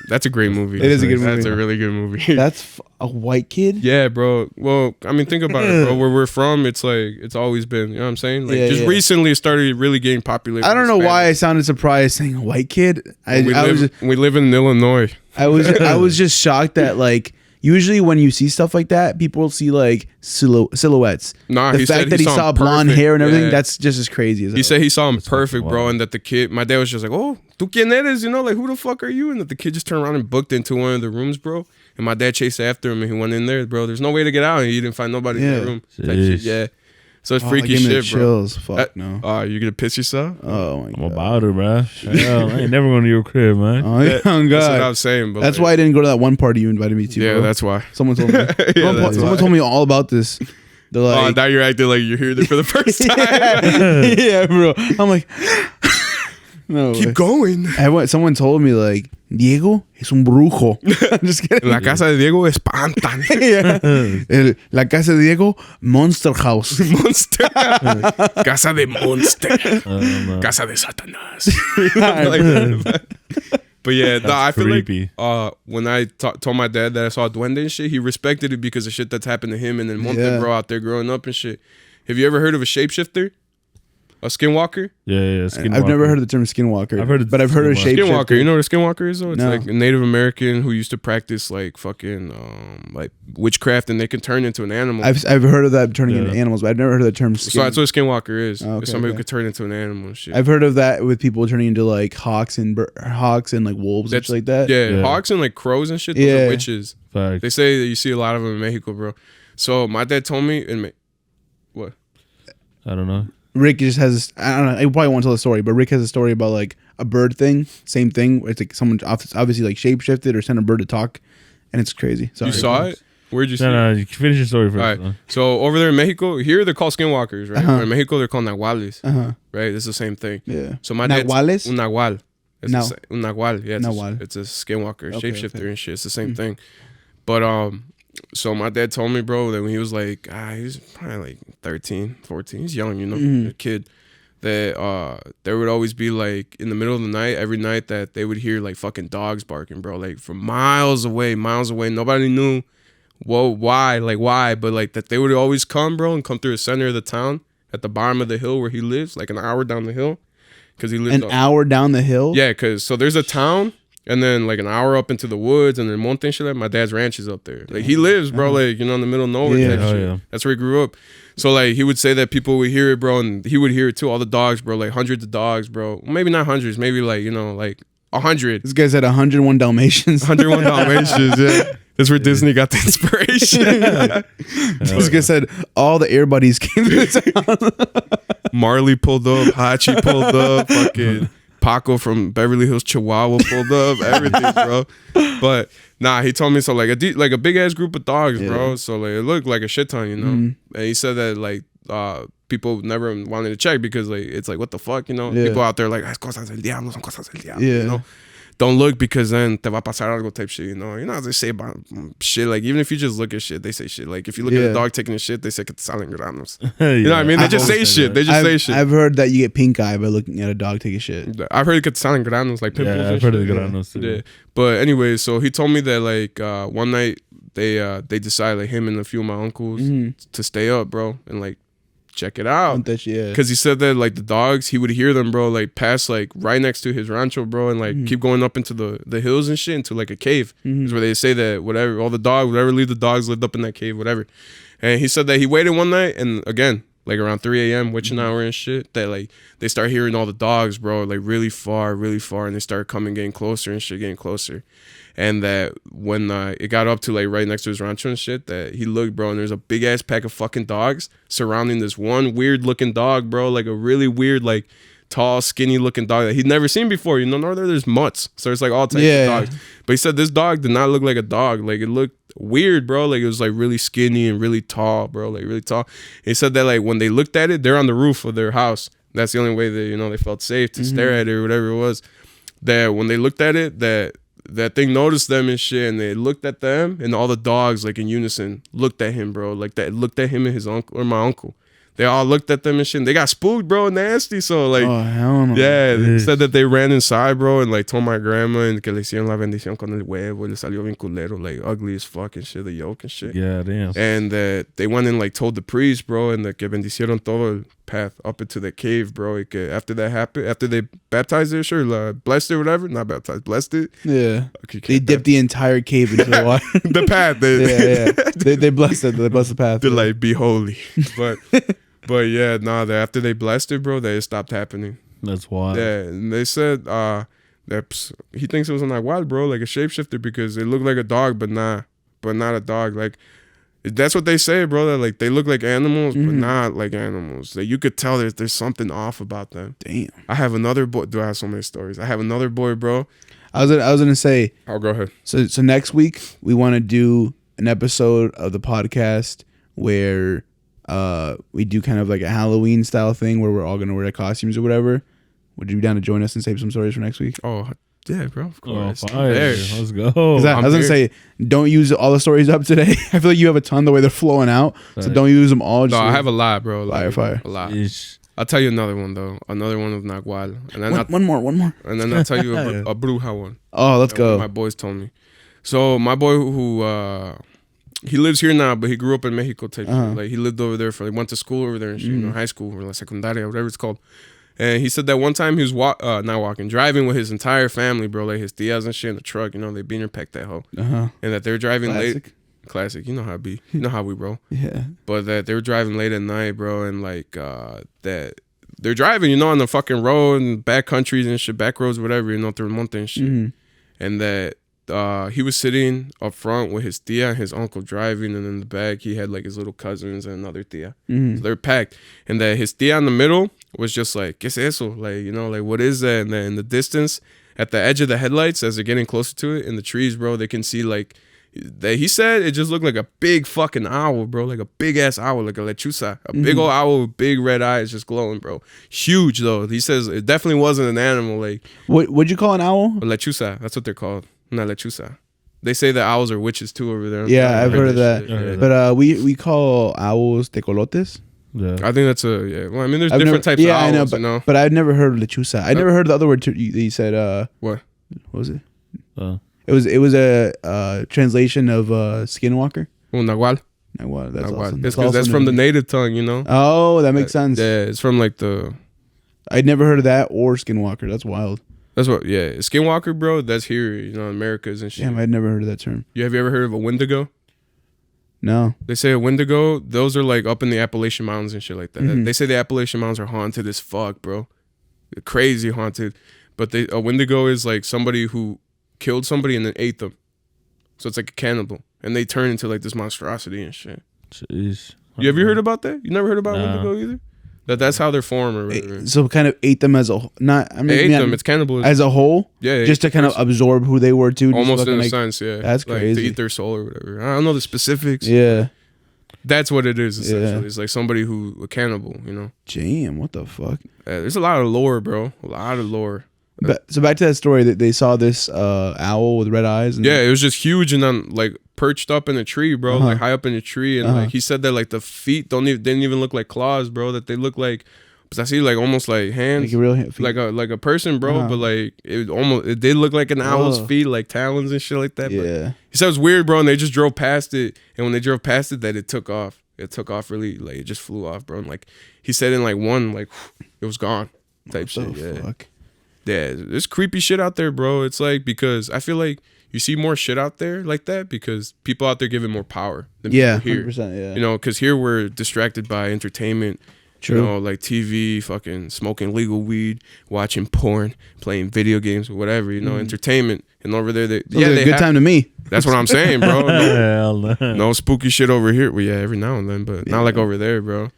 that's a great movie. It is a good That's movie. a really good movie. That's a white kid? Yeah, bro. Well, I mean, think about it, bro. Where we're from, it's like it's always been. You know what I'm saying? Like just recently, it started really getting popular. I don't know with why I Spanish. sounded surprised saying a white kid. We live in Illinois. I was just shocked that like usually when you see stuff like that, people will see like silhouettes. Nah, The he fact said that he saw him blonde perfect. hair and everything, Yeah. that's just as crazy as He said he saw him perfect, fucking bro, wild. and that the kid, my dad was just like, "Oh, tú quién eres?" You know, like who the fuck are you? And that the kid just turned around and booked into one of the rooms, bro. And my dad chased after him, and he went in there, bro. There's no way to get out, and he didn't find nobody in the room. Type shit. Jeez. Yeah, so it's Oh, freaky give me the shit, bro. chills. Fuck no. Oh, you gonna piss yourself? Oh my I'm god. about it, bro. Hell, I ain't never going to your crib, man. Oh, yeah, oh, That's what god. I'm saying. But That's like, why I didn't go to that one party you invited me to. Yeah, bro. that's why. Someone told me. that's someone why. told me all about this. They're Oh, like, now you're acting like you're here for the first time. yeah, bro. I'm like, no. way. Keep going. Someone told me like Diego es un brujo. I'm just kidding. La casa de Diego espantan. Yeah. La casa de Diego, Monster House. Monster. Casa de Monster. Casa de Satanás. But yeah, no, I feel creepy. like when I told my dad that I saw Duende and shit, he respected it because of shit that's happened to him and then Monte, Yeah. bro, out there growing up and shit. Have you ever heard of a shapeshifter? A skinwalker? Yeah. I've never heard of the term skinwalker. I've heard of but I've heard of skinwalker. shapeshifter. Skinwalker. You know what a skinwalker is though? It's No. like a Native American who used to practice like fucking like witchcraft and they can turn into an animal. I've heard of that turning into Yeah. animals, but I've never heard of the term skin. So that's what a skinwalker is. Oh, okay, It's somebody okay. who could turn into an animal and shit. I've heard of that with people turning into like hawks and like wolves and That's- shit like that. Yeah, Yeah. hawks and like crows and shit. Those Yeah. are witches. Facts. They say that you see a lot of them in Mexico, bro. So my dad told me, what? I don't know. Rick just has, I don't know, I probably won't tell the story, but Rick has a story about like a bird thing, same thing. Where it's like someone obviously like shapeshifted or sent a bird to talk, and it's crazy. Sorry. You saw it? Where'd you see it? No, you can finish your story first. All right. though. So over there in Mexico, here they're called skinwalkers, right? Uh-huh. In Mexico, they're called nahuales, Uh-huh. right? It's the same thing. Yeah. So my dad, Nahuales? un nahual. It's No. un nahual. Yeah, Nahual. it's a skinwalker, Okay, shapeshifter okay. and shit. It's the same thing. But so my dad told me, bro, that when he was like, he was probably like 13, 14. He's young, you know, a kid. That there would always be like in the middle of the night, every night that they would hear like fucking dogs barking, bro, like from miles away. Nobody knew why, but like that they would always come, bro, and come through the center of the town at the bottom of the hill where he lives, like an hour down the hill, because he lives An hour down the hill. Yeah, because so there's a town. And then like an hour up into the woods and then Monte and shit like my dad's ranch is up there. Like he lives, bro, like, you know, in the middle of nowhere. Yeah. type Oh, shit. yeah. That's where he grew up. So like he would say that people would hear it, bro, and he would hear it too. All the dogs, bro, like hundreds of dogs, bro. Maybe not hundreds, maybe like, you know, like 100. This guy said 101 Dalmatians. 101 Dalmatians, yeah. That's where Disney got the inspiration. This guy said all the air buddies came to town. Marley pulled up, Hachi pulled up, fucking Paco from Beverly Hills, Chihuahua pulled up, everything, bro. But nah, he told me so like a big ass group of dogs, bro. So like it looked like a shit ton, you know. And he said that like people never wanted to check because like it's like what the fuck, you know. People out there like es cosas del diablo, son cosas del diablo, you know. Don't look because then te va a pasar algo type shit, you know. You know how they say about shit, like even if you just look at shit, they say shit. Like if you look at a dog taking a shit, they say que te salen granos. You know what I mean? They just say shit. They just say shit. I've heard that you get pink eye by looking at a dog take a shit. I've heard que te salen granos, like pimples. Yeah, I've heard of the granos too. Yeah. But anyway, so he told me that like one night they decided, like him and a few of my uncles, to stay up, bro, and like check it out. Because he said that like the dogs, he would hear them, bro, like pass like right next to his rancho, bro, and like keep going up into the hills and shit into like a cave. Is where they say that whatever, all the dogs, whatever leave the dogs lived up in that cave, whatever. And he said that he waited one night and again, like around 3 a.m. witching hour and shit, that like they start hearing all the dogs, bro, like really far, and they start coming, getting closer and shit, getting closer. And that when it got up to like right next to his rancho and shit, that he looked, bro, and there's a big ass pack of fucking dogs surrounding this one weird looking dog, bro, like a really weird, like tall, skinny looking dog that he'd never seen before. You know, there's mutts, so it's like all types of dogs. But he said this dog did not look like a dog. Like it looked weird, bro. Like it was like really skinny and really tall, bro. Like really tall. He said that like when they looked at it, they're on the roof of their house. That's the only way that, you know, they felt safe to stare at it or whatever it was. That when they looked at it, that thing noticed them and shit, and they looked at them, and all the dogs like in unison looked at him, bro. Like that looked at him and his uncle or my uncle. They all looked at them and shit. And they got spooked, bro, nasty. So like, oh hell no. Yeah, they said that they ran inside, bro, and like told my grandma and que le hicieron la bendición con el huevo, le salió bien culero, like ugly as fuck and shit, the yolk and shit. Yeah, damn. And they went and like told the priest, bro, and que bendicieron todo el path up into the cave, bro. Y que after that happened, after they baptized it, sure, blessed it or whatever, not baptized, blessed it. Yeah. Okay, they dipped the entire cave into the water. The path. They blessed it. They blessed the path. They're like, be holy. But yeah, nah, after they blessed it, bro, they stopped happening. That's wild. Yeah, and they said that he thinks it was a nahual, bro, like a shapeshifter, because it looked like a dog, but not a dog. Like that's what they say, bro. That like they look like animals, but not like animals. Like you could tell there's something off about them. Damn. I have another boy. Do I have so many stories? I have another boy, bro. I was gonna say. I'll go ahead. So next week we want to do an episode of the podcast where we do kind of like a Halloween style thing where we're all gonna wear the costumes or whatever. Would you be down to join us and save some stories for next week? Oh yeah, bro, of course. Oh, fire. Let's go. I was gonna say, don't use all the stories up today. I feel like you have a ton the way they're flowing out, so don't use them all. No, I have a lot, bro. Like, fire. A lot. Ish. I'll tell you another one though. Another one of Nagual, and then one more. And then I'll tell you a Bruja one. Oh, let's go. My boys told me. So my boy who he lives here now, but he grew up in Mexico. Like he lived over there went to school over there and shit, you know, high school or like secundaria, whatever it's called. And he said that one time he was driving with his entire family, bro, like his tias and shit in the truck. You know, they beaner packed that hoe, and that they were driving late. Classic, you know how it be, you know how we roll. Yeah. But that they were driving late at night, bro, and like that they're driving, you know, on the fucking road and back countries and shit, back roads, whatever, you know, through Monte and shit, and that. He was sitting up front with his tia and his uncle driving, and in the back he had like his little cousins and another tia. So they're packed, and that his tia in the middle was just like, ¿Qué es eso? Like, you know, like what is that? And then in the distance, at the edge of the headlights, as they're getting closer to it in the trees, bro, they can see like that. He said it just looked like a big fucking owl, bro, like a big ass owl, like a lechuza, a big old owl with big red eyes, just glowing, bro. Huge though. He says it definitely wasn't an animal. Like what'd you call an owl? A lechuza. That's what they're called. Not lechuza. They say that owls are witches too over there. Yeah, I've heard of that. Yeah. But we call owls tecolotes. Yeah. I think that's well, I mean, there's different types of owls, I know, but, you know? But I've never heard of lechuza. I never heard the other word that you said. What was it? It was a translation of skinwalker. Oh, nahual. Nahual. That's nahual. awesome. That's because that's from the native tongue, you know. Oh, that makes sense. Yeah, it's from like the. I'd never heard of that or skinwalker. That's wild. That's what, yeah. Skinwalker, bro, that's here, you know, Americas and shit. Damn, I'd never heard of that term. Have you ever heard of a Wendigo? No. They say a Wendigo, those are like up in the Appalachian Mountains and shit like that. They say the Appalachian Mountains are haunted as fuck, bro. They're crazy haunted. But a Wendigo is like somebody who killed somebody and then ate them. So it's like a cannibal, and they turn into like this monstrosity and shit. Jeez. You ever heard about that? You never heard about No. Wendigo either? That's how they're formed or whatever. So kind of ate them as a not. I mean, They ate yeah, them. It's cannibalism. as a whole. Yeah, they Just to ate kind of person. absorb who they were too. just Almost fucking, in a like, sense, yeah. That's like, crazy. to eat their soul or whatever. I don't know the specifics. Yeah. That's what it is essentially. Yeah. It's like somebody who a cannibal, you know. Damn. What the fuck? There's a lot of lore, bro. A lot of lore. So back to that story that they saw this owl with red eyes. And Yeah, it was just huge and then like perched up in a tree, bro. Uh-huh. Like high up in a tree, and like he said that like the feet didn't even look like claws, bro. That they look like, because I see like almost like hands, like a real like a person, bro. Uh-huh. But like it did look like an owl's Ugh. feet, like talons and shit like that. But Yeah. he said it was weird, bro. And they just drove past it, and when they drove past it, that it took off. It took off really, like it just flew off, bro. And like he said in like one, like it was gone, type shit. What the Yeah. fuck? Yeah, there's creepy shit out there, bro. It's like, because I feel like you see more shit out there like that because people out there give it more power than Yeah. people here. 100%. Yeah. You know, because here we're distracted by entertainment. True. You know, like TV, fucking smoking legal weed, watching porn, playing video games, or whatever. You know, entertainment. And over there, Sounds like a they good have- time to me. That's what I'm saying, bro. No, Hell no. no spooky shit over here. Well, yeah, every now and then, but not like over there, bro.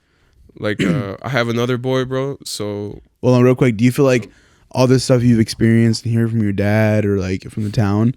Like, I have another boy, bro. So Well, real quick, do you feel like all this stuff you've experienced and hearing from your dad or like from the town,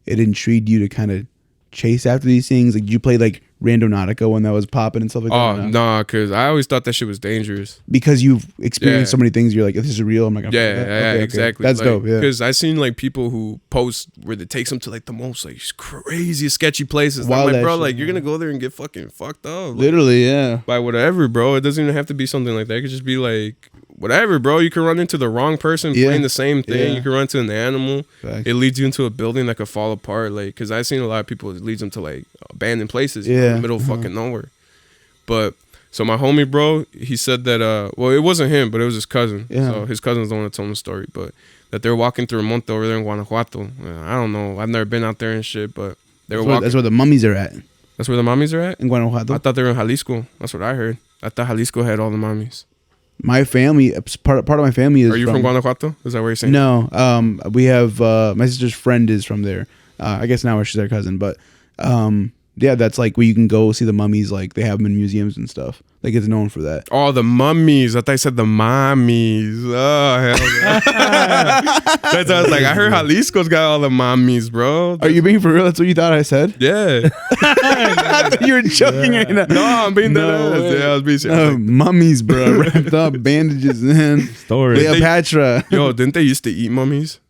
it intrigued you to kind of chase after these things? Like, did you play like Randonautica when that was popping and stuff like that? oh or no? nah, because I always thought that shit was dangerous. Because you've experienced Yeah. so many things, you're like, if this is real, I'm like, Yeah, exactly. That's like, dope. Yeah. Because I seen like people who post where they takes them to like the most like crazy sketchy places. And I'm Wild like, ass bro, shit, like you're yeah. gonna go there and get fucking fucked up. Like, Literally, yeah. by whatever, bro. It doesn't even have to be something like that. It could just be like whatever, bro. You can run into the wrong person Yeah. playing the same thing. Yeah. You can run into an animal. Facts. It leads you into a building that could fall apart. Like, because I've seen a lot of people, it leads them to like abandoned places, you know, in Yeah. the middle of fucking nowhere. But so my homie, bro, he said that well, it wasn't him, but it was his cousin. Yeah. So his cousin's the one that told him the story. But that they were walking through a monte over there in Guanajuato. I don't know. I've never been out there and shit, but they were walking. That's where the mummies are at That's where the mommies are at. in Guanajuato. I thought they were in Jalisco. That's what I heard. I thought Jalisco had all the mommies. My family, part of my family is. Are you from Guanajuato? Is that where you're saying? No, we have my sister's friend is from there. I guess now she's our cousin, but yeah, that's like where you can go see the mummies. Like they have them in museums and stuff. Like it's known for that. Oh, the mummies. I thought you said the mommies. Oh, hell no. That's what I was like. I heard Jalisco's got all the mommies, bro. Are you being for real? That's what you thought I said? Yeah. I thought you were joking right now. No, I'm being No dead ass. way. Yeah, I was being serious. I was like, Mummies, bro, wrapped up, bandages in. Story. Cleopatra. yo, didn't they used to eat mummies?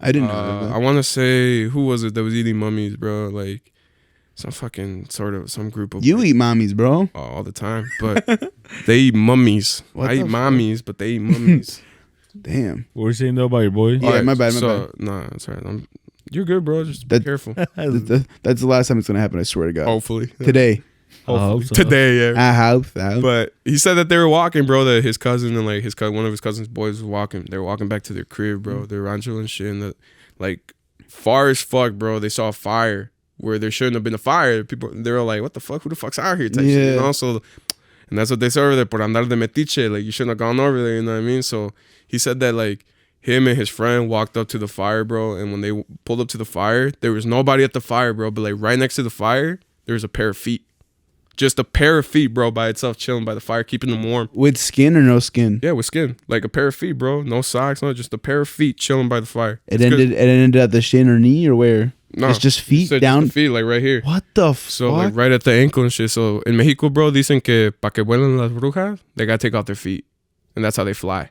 I didn't know I want to say, who was it that was eating mummies, bro? Like some fucking sort of some group of that. You eat mommies, bro. all the time, but they eat mummies. What I the eat fuck? mommies, but they eat mummies. Damn. What were you saying though about your boy? Yeah, Alright, my bad, my so, Nah, it's alright. You're good, bro. Just be That- careful. That's the last time it's gonna happen. I swear to God. Hopefully. Today. I hope so. Today, yeah. I hope so. But he said that they were walking, bro. That his cousin and like one of his cousin's boys was walking. They were walking back to their crib, bro. Their rancho and shit. And like far as fuck, bro. They saw a fire where there shouldn't have been a fire. People, they were like, "What the fuck? Who the fuck's out here?" Type shit, Yeah. you know. So, and that's what they said over there. Por andar de metiche, like you shouldn't have gone over there. You know what I mean? So he said that like him and his friend walked up to the fire, bro. And when they pulled up to the fire, there was nobody at the fire, bro. But like right next to the fire, there was a pair of feet. Just a pair of feet, bro, by itself, chilling by the fire, keeping them warm. With skin or no skin? Yeah, with skin. Like a pair of feet, bro. No socks, no, just a pair of feet chilling by the fire. It It's good. ended at the shin or knee or where? No, It's just feet said down. Just the feet, like right here. What the fuck? So like right at the ankle and shit. So in Mexico, bro, dicen que pa que vuelen las brujas, they gotta take off their feet, and that's how they fly.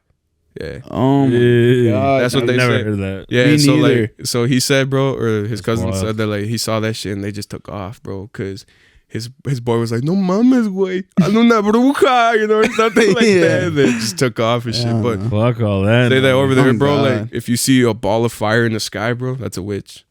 Yeah, Oh my Yeah. God. That's what I've they never say. heard that. yeah. Me So neither. like, so he said, bro, or his That's cousin wild. said that like he saw that shit and they just took off, bro, because his boy was like, "No mames, güey, ando una bruja," you know, or something like Yeah. that. They just took off and shit, Yeah. but. Fuck all that. Say that over there, Oh, bro. God. Like, if you see a ball of fire in the sky, bro, that's a witch.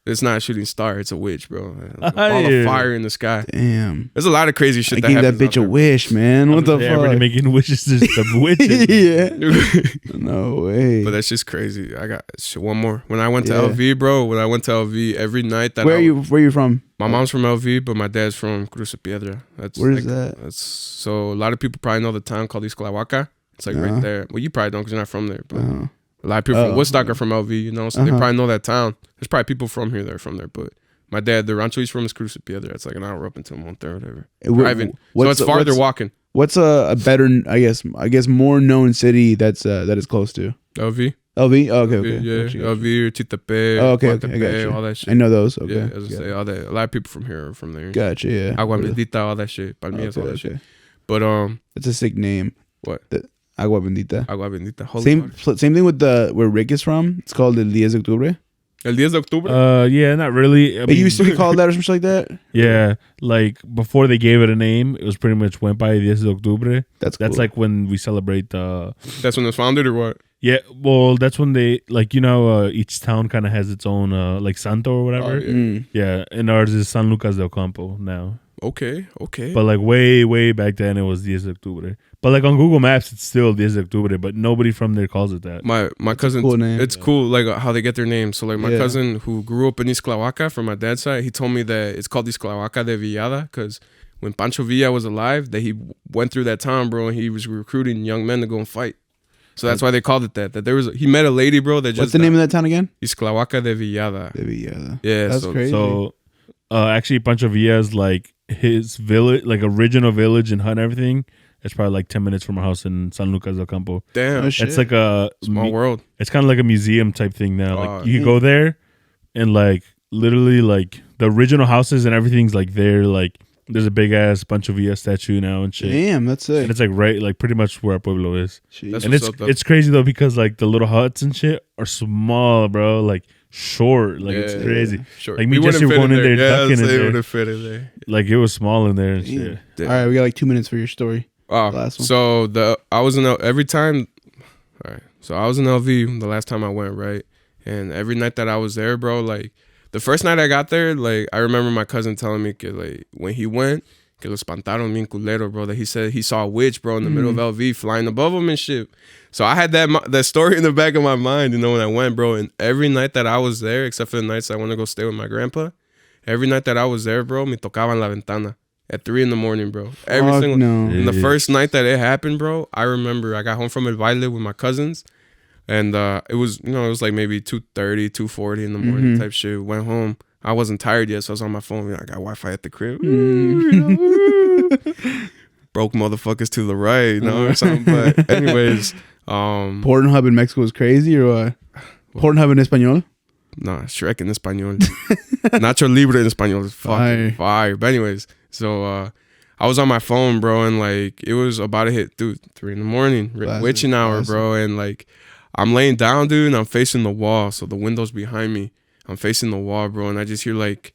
It's not a shooting star. It's a witch, bro. Like, a ball Yeah. of fire in the sky. Damn. There's a lot of crazy shit I that gave that happens out bitch a there. wish, man. What the Everybody fuck? making wishes to the witches. Yeah. No way. But that's just crazy. I got shit, one more. When I went to Yeah. LV, bro, when I went to LV every night that Where are you from? My mom's from LV, but my dad's from Cruz de Piedra. That's Where's that? That's so a lot of people probably know the town called Isclahuaca. It's like Uh-huh. right there. Well, you probably don't because you're not from there. But A lot of people from Oh, Woodstock yeah. are from LV, you know, so they Uh-huh. probably know that town. There's probably people from here that are from there, but my dad, the rancho he's from is Cruz de Piedra. It's like an hour up until Monterrey or whatever. Driving. So it's farther walking. What's a better, I guess, more known city that is close to LV. LV? Oh, okay. Yeah, Gotcha, gotcha. LV or Titepe, Oh, okay, I Guantepe, got you. all that shit. I know those. Okay. Yeah, as I say, all that. A lot of people from here are from there. Gotcha. Yeah. Agua Bendita, all that shit. Palmillas, all that shit. But It's a sick name. what? Agua Bendita. Agua Bendita. Holy Same water. same thing with where Rick is from. It's called El 10 de Octubre. El 10 de Octubre. Yeah, not really. I It mean, used to be called that or something like that. Yeah, like before they gave it a name, it was pretty much went by 10 de Octubre. That's cool. That's like when we celebrate That's when it was founded or what? yeah, well, that's when they like each town kind of has its own like santo or whatever. Oh, yeah. Yeah, and ours is San Lucas del Campo now. Okay. But like way back then it was 10 de Octubre. But like on Google Maps it's still 10 de Octubre, but nobody from there calls it that. My cousin, cool name. it's cool like how they get their name. So like my Yeah. cousin who grew up in Isclahuaca from my dad's side, he told me that it's called Isclahuaca de Villada because when Pancho Villa was alive, that he went through that town, bro, and he was recruiting young men to go and fight. So that's why they called it that. That he met a lady, bro, that just What's the name of that town again? Isclahuaca de Villada. Yeah. Yeah, That's so, crazy. So actually Pancho Villa's like his village, like original village and hut and everything. It's probably like 10 minutes from our house in San Lucas del Campo. Damn, Oh, shit. It's like a small world. It's kind of like a museum type thing now. Oh, Like you can go there and like literally like the original houses and everything's like there. Like there's a big ass Pancho Villa statue now and shit. Damn, that's sick. And it's like right, like pretty much where our pueblo is. Jeez. That's And what's up, though. it's crazy though because like the little huts and shit are small, bro. Like short, like it's Yeah, crazy. Sure. Like me and We Jesse wouldn't were fit going in there, Yeah, ducking in I'd say it there. wouldn't fit in there. Like it was small in there and shit. All right, we got like 2 minutes for your story. Oh, Last one. so I was in every time. All right, so I was in LV the last time I went, right, and every night that I was there, bro, like the first night I got there, like I remember my cousin telling me, que, like when he went, que lo espantaron bien culero, bro, that he said he saw a witch, bro, in the middle of LV flying above him and shit. So I had that story in the back of my mind, you know, when I went, bro, and every night that I was there, except for the nights I went to go stay with my grandpa, every night that I was there, bro, me tocaban la ventana. At 3 a.m, bro. Every Fuck single no. And the Yeah. first night that it happened, bro, I remember I got home from El Baile with my cousins, and it was it was like maybe 2:30, 2:40 in the morning type shit. Went home. I wasn't tired yet, so I was on my phone. I got Wi-Fi at the crib. Broke motherfuckers to the right, you know, or something. But anyways, Pornhub in Mexico is crazy, or what? Pornhub in español? nah, Shrek in español. Nacho Libre in español is fucking fire. But anyways, so I was on my phone, bro, and like it was about to hit 3 a.m, Classic, witching hour, classic. bro, and like I'm laying down, dude, and I'm facing the wall, so the window's behind me. I'm facing the wall, bro, and I just hear like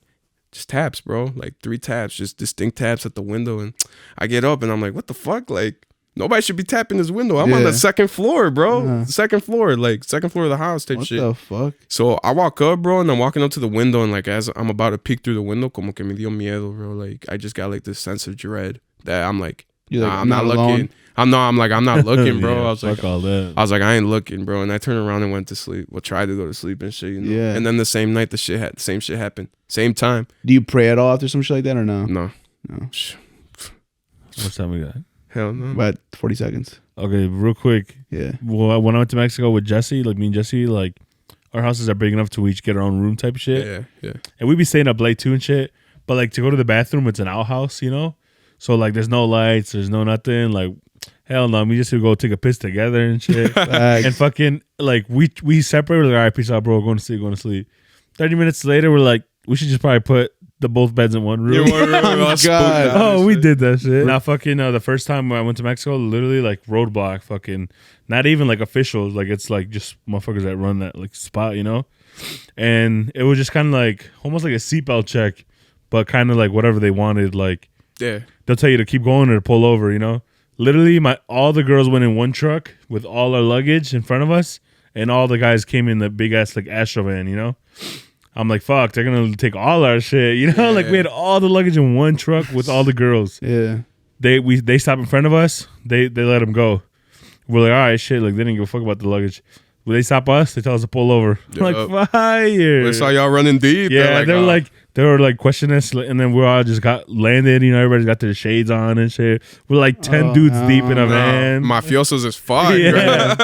just taps, bro, like 3 taps, just distinct taps at the window, and I get up and I'm like, what the fuck, like. Nobody should be tapping this window. I'm on Yeah. the second floor, bro. Uh-huh. Second floor of the house type What shit. the fuck? So I walk up, bro, and I'm walking up to the window, and like as I'm about to peek through the window, como que me dio miedo, bro. Like I just got like this sense of dread that I'm like, You're like, nah, I'm not looking. alone. I'm not looking, bro. Yeah, I was like, fuck all that. I was like, I ain't looking, bro. And I turned around and went to sleep. Well, tried to go to sleep and shit, you know. Yeah. And then the same night, the same shit happened. Same time. Do you pray at all after some shit like that or no? No. No. Shh. What's time we got? Hell no. About 40 seconds. Okay, real quick. Yeah. Well, when I went to Mexico with Jesse, like me and Jesse, like our houses are big enough to each get our own room type shit. Yeah. And we be staying up late too and shit. But like to go to the bathroom, it's an outhouse, you know? So like there's no lights, there's no nothing. Like hell no, we just to go take a piss together and shit. Facts. And fucking like we separated, like, all right, peace out, bro, going to sleep. 30 minutes later, we're like, we should just probably put the both beds in one room. Oh, God. Oh, we did that shit. Now, fucking, the first time I went to Mexico, literally like roadblock, fucking, not even like officials, like it's like just motherfuckers that run that like spot, you know. And it was just kind of like almost like a seatbelt check, but kind of like whatever they wanted. Like Yeah. they'll tell you to keep going or to pull over, you know. Literally, all the girls went in one truck with all our luggage in front of us, and all the guys came in the big ass like Astro van, you know. I'm like, fuck, they're gonna take all our shit, you know. Like we had all the luggage in one truck with all the girls. Yeah. They stop in front of us. They let them go. We're like, all right, shit. Like they didn't give a fuck about the luggage. When they stop us, they tell us to pull over. I'm Yup. like, fire. We saw y'all running deep. Yeah, They're like, they were like questioning us, and then we all just got landed. You know, everybody's got their shades on and shit. We're like 10 dudes deep in a van. mafiosos as fuck. Yeah.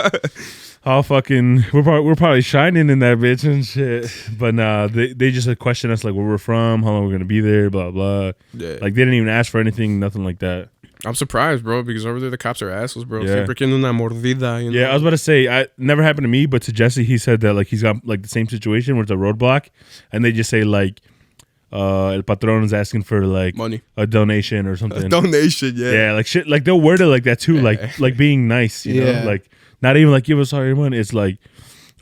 how fucking we're probably shining in that bitch and shit. But nah, they just question us like where we're from, how long we're gonna be there, blah blah. Yeah. Like they didn't even ask for anything, nothing like that. I'm surprised, bro, because over there the cops are assholes, bro. Yeah. Siempre quieren una mordida, you know? Yeah, I was about to say, I never happened to me, but to Jesse, he said that like he's got like the same situation where it's a roadblock, and they just say like, el patron is asking for like Money. a donation or something. Donation, yeah. Yeah, like shit, like they'll word it like that too, like being nice, you Yeah. know, like not even like give us all your money. It's like,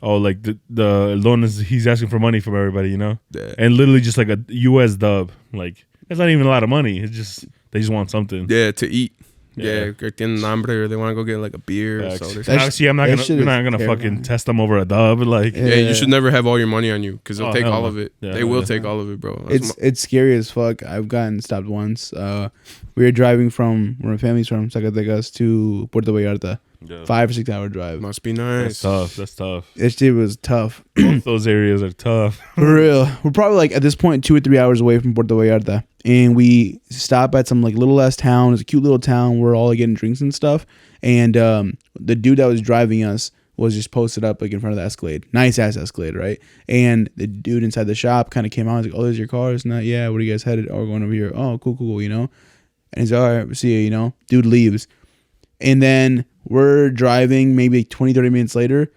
oh, like the loan is he's asking for money from everybody, you know, Yeah. and literally just like a U.S. dub, like it's not even a lot of money. It's just they just want something. Yeah, to eat. Yeah. Yeah, que tienen hambre, or they want to go get like a beer or Facts. something. And obviously, I'm not that gonna shit we're is not gonna fucking terrifying. test them over a dub, like Yeah, you should never have all your money on you because they'll Oh, take hell all no. of it. Yeah, they will yeah. take all of it, bro. That's It's scary as fuck. I've gotten stopped once. We were driving from where my family's from, Zacatecas, to Puerto Vallarta. 5 or 6 hour drive. must be That's nice. tough. That's tough. This shit was tough. Both those areas are tough. For real. We're probably like at this point 2 or 3 hours away from Puerto Vallarta. And we stop at some like little ass town. It's a cute little town. We're all like, getting drinks and stuff. And the dude that was driving us was just posted up like in front of the Escalade. Nice ass Escalade, right? And the dude inside the shop kind of came out. He's like, oh, there's your car. It's not, yeah, where are you guys headed? Oh, we're going over here. Oh, cool, you know? And he's like, all right, see you, you know? Dude leaves. And then we're driving maybe 20, 30 minutes later.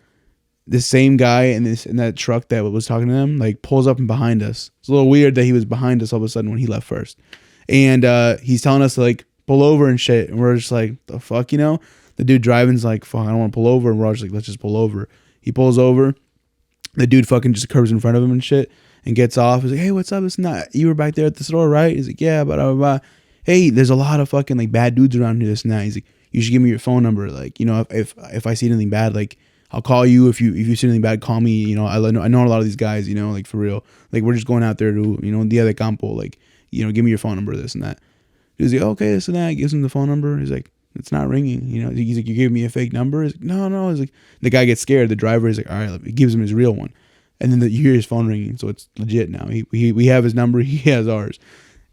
The same guy in that truck that was talking to them like pulls up and behind us. It's a little weird that he was behind us all of a sudden when he left first. And he's telling us to like pull over and shit. And we're just like, the fuck, you know? The dude driving's like, fuck, I don't want to pull over. And we're all just like, let's just pull over. He pulls over. The dude fucking just curves in front of him and shit and gets off. He's like, hey, what's up? It's not, you were back there at the store, right? He's like, yeah, blah. Hey, there's a lot of fucking like bad dudes around here, this and that. He's like, you should give me your phone number. Like, you know, if I see anything bad, like, I'll call you. If you see anything bad, call me. You know, I know a lot of these guys, you know, like for real. Like we're just going out there to, you know, Dia de Campo. Like, you know, give me your phone number, this and that. He's like, okay, this and that. Gives him the phone number. He's like, it's not ringing. You know, he's like, you gave me a fake number. He's like, no. He's like, the guy gets scared. The driver is like, all right, he gives him his real one. And then you hear his phone ringing. So it's legit now. We have his number. He has ours.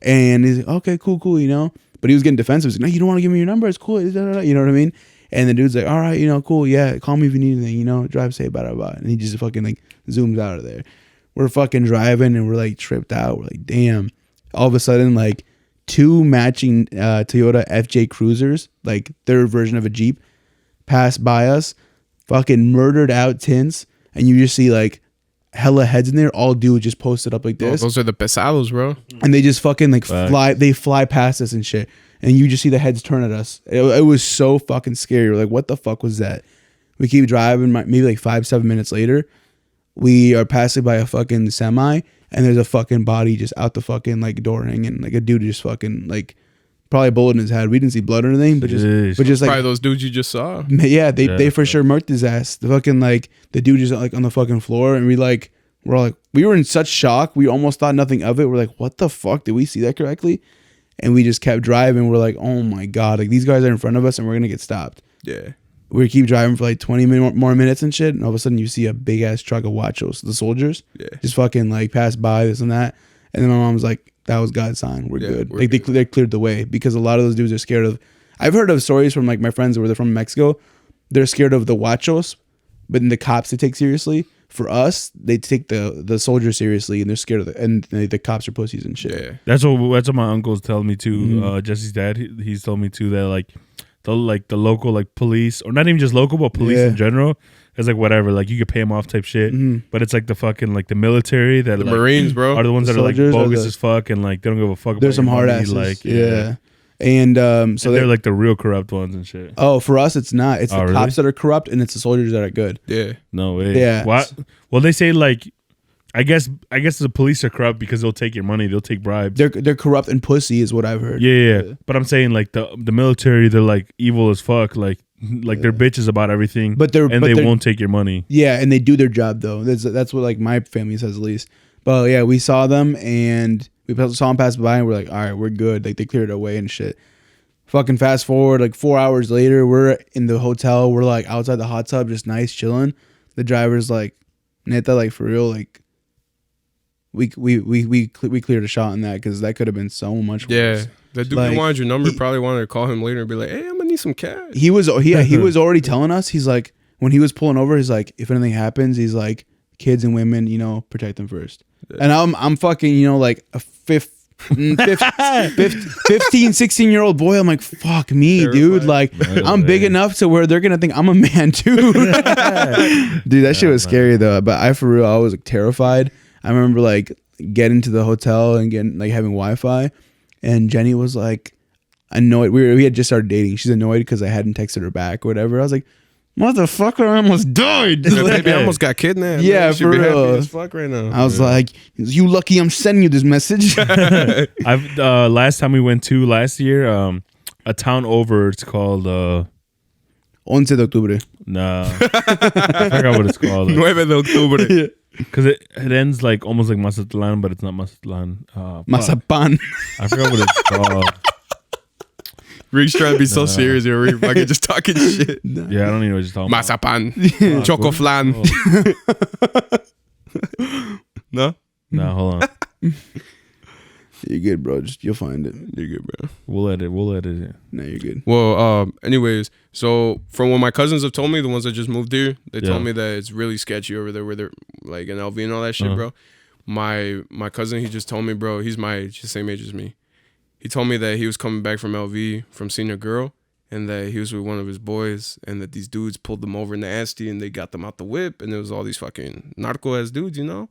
And he's like, okay, cool, you know. But he was getting defensive. He's like, no, you don't want to give me your number. It's cool. You know what I mean? And the dude's like, all right, you know, cool. Yeah, call me if you need anything, you know, drive safe, blah. And he just fucking like zooms out of there. We're fucking driving and we're like tripped out. We're like, damn. All of a sudden, like 2 matching Toyota FJ Cruisers, like their version of a Jeep, pass by us, fucking murdered out tints. And you just see like hella heads in there, all dudes just posted up like this. Those are the pesados, bro. And they just fucking like Facts. they fly past us and shit. And you just see the heads turn at us. It was so fucking scary. We're like, what the fuck was that? We keep driving, maybe like 5-7 minutes later, we are passing by a fucking semi, and there's a fucking body just out the fucking like door hanging. Like a dude just fucking like probably a bullet in his head. We didn't see blood or anything, but Jeez. just Probably like those dudes you just saw. yeah, they Yeah. for sure murked his ass. The fucking like the dude just like on the fucking floor, and we were in such shock. We almost thought nothing of it. We're like, what the fuck? Did we see that correctly? And we just kept driving. We're like, oh my god, like these guys are in front of us, and we're gonna get stopped. Yeah. We keep driving for like 20 more minutes and shit, and all of a sudden you see a big ass truck of Wachos, the soldiers, Yeah. just fucking like pass by this and that. And then my mom's like, that was God's sign. We're Yeah, good. we're Like good. they cleared the way, because a lot of those dudes are scared of. I've heard of stories from like my friends where they're from Mexico. They're scared of the Wachos, but then the cops they take seriously. For us, they take the soldiers seriously, and they're scared of the cops are pussies and shit. Yeah. That's what my uncle's telling me too. Jesse's dad, he's told me too that like the local like police, or not even just local, but police Yeah. in general, is like whatever. Like you could pay them off type shit. But it's like the fucking like the military that The like, Marines, bro. are the ones The that are like soldiers are bogus the- as fuck and like they don't give a fuck. There's about some your hard money, asses. like yeah. And so and they're like the real corrupt ones and shit. oh, for us it's not. It's Oh, the really? cops that are corrupt, and it's the soldiers that are good. Yeah. No way. Yeah. What? Well, they say like, I guess the police are corrupt because they'll take your money. They'll take bribes. They're corrupt and pussy is what I've heard. Yeah. But I'm saying like the military, they're like evil as fuck. Like they're bitches about everything. But they they're- won't take your money. Yeah, and they do their job though. That's what like my family says at least. But yeah, we saw them and we saw them pass by, and we're like, all right, we're good. Like they cleared our way and shit. Fucking fast forward like 4 hours later, we're in the hotel. We're like outside the hot tub, just nice chilling. The driver's like, neta, like for real, like we cleared a shot on that, because that could have been so much worse. Yeah. The dude Like, who wanted your number he- probably wanted to call him later and be like, hey, I'm going to need some cash. He was already telling us, he's like, when he was pulling over, he's like, if anything happens, he's like, kids and women, you know, protect them first. And I'm fucking, you know, like a 15, 16-year-old boy. I'm like, fuck me, dude. Like, I'm big enough to where they're gonna think I'm a man too. Dude, that shit was scary though. But I for real, I was like terrified. I remember like getting to the hotel and getting like having Wi-Fi, and Jenny was like annoyed. We had just started dating. She's annoyed because I hadn't texted her back or whatever. I was like, motherfucker, I almost died. Baby, I almost got kidnapped. Yeah, man. You should for be happy real. as fuck right now. I was like, you lucky I'm sending you this message. I've last time we went to last year, a town over. It's called 11 de octubre. nah, I forgot what it's called. 9 de octubre. Because it ends like almost like Mazatlan, but it's not Mazatlan. Fuck. Mazapan. I forgot what it's called. Rick's trying to be so serious here. We're fucking just talking shit. Yeah, I don't even know what you're talking about. Mazapan. Choco flan. No? Nah, hold on. You're good, bro. Just you'll find it. You're good, bro. We'll edit it. No, you're good. Well, anyways, so from what my cousins have told me, the ones that just moved here, they Yeah. told me that it's really sketchy over there where they're like in LV and all that shit, bro. My cousin, he just told me, bro, he's my age, the same age as me. He told me that he was coming back from LV from seeing a girl and that he was with one of his boys and that these dudes pulled them over nasty and they got them out the whip and it was all these fucking narco-ass dudes, you know?